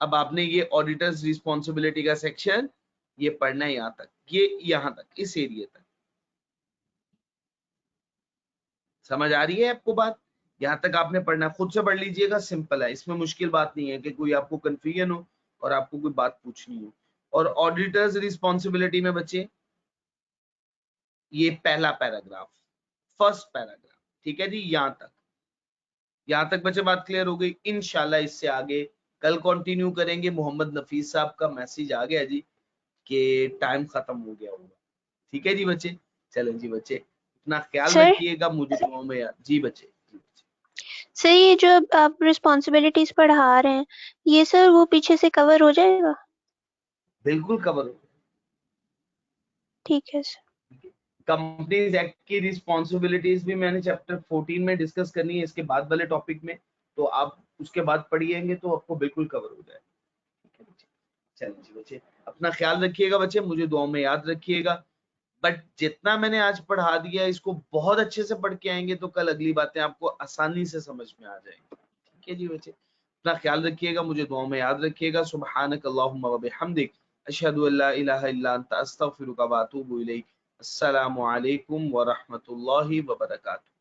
अब आपने ये ऑडिटर्स रिस्पॉन्सिबिलिटी का सेक्शन ये पढ़ना है यहां तक, ये यहां तक, इस एरिया तक समझ आ रही है आपको बात? यहां तक आपने पढ़ना, खुद से पढ़ लीजिएगा, सिंपल है, इसमें मुश्किल बात नहीं है कि कोई आपको कंफ्यूजन हो और आपको कोई बात पूछनी हो। और ऑडिटर्स रिस्पॉन्सिबिलिटी में बच्चे ये पहला पैराग्राफ, फर्स्ट पैराग्राफ, ठीक है जी, यहां तक बच्चे बात क्लियर हो गई। इंशाल्लाह इससे आगे कल कंटिन्यू करेंगे। मोहम्मद नफीस साहब का मैसेज आ गया जी कि टाइम खत्म हो गया होगा, ठीक है जी बच्चे। चलें जी बच्चे, अपना ख्याल सर रखिएगा, मुझे दुआओं में याद। जी बच्चे, सर ये जो आप रिस्पॉन्सिबिलिटीज पढ़ा रहे हैं ये सर वो पीछे से कवर हो जाएगा? बिल्कुल कवर हो। ठीक है सर। कंपनीज एक्ट की रिस्पॉन्सिबिलिटीज भी मैंने चैप्टर 14 में डिस्कस करनी है, इसके बाद वाले टॉपिक में, तो आप उसके बाद पढ़िएंगे तो आपको बिल्कुल कवर हो जाएगा, ठीक है बच्चे। चलिए जी बच्चे, अपना ख्याल रखिएगा बच्चे, मुझे दुआओं में याद रखिएगा। बट जितना मैंने आज पढ़ा दिया इसको बहुत अच्छे से पढ़ के आएंगे तो कल अगली बातें आपको आसानी से समझ में आ जाएंगी, ठीक है जी बच्चे। अपना ख्याल रखिएगा, मुझे दुआओं में याद रखिएगा। सुब्हानक अल्लाहुम्मा व बिहम्दिक अशहदु अल्ला इलाहा इल्ला अंता अस्तगफिरुका व अतूबु इलैक। अस्सलामु अलैकुम व रहमतुल्लाहि व बरकातुहू।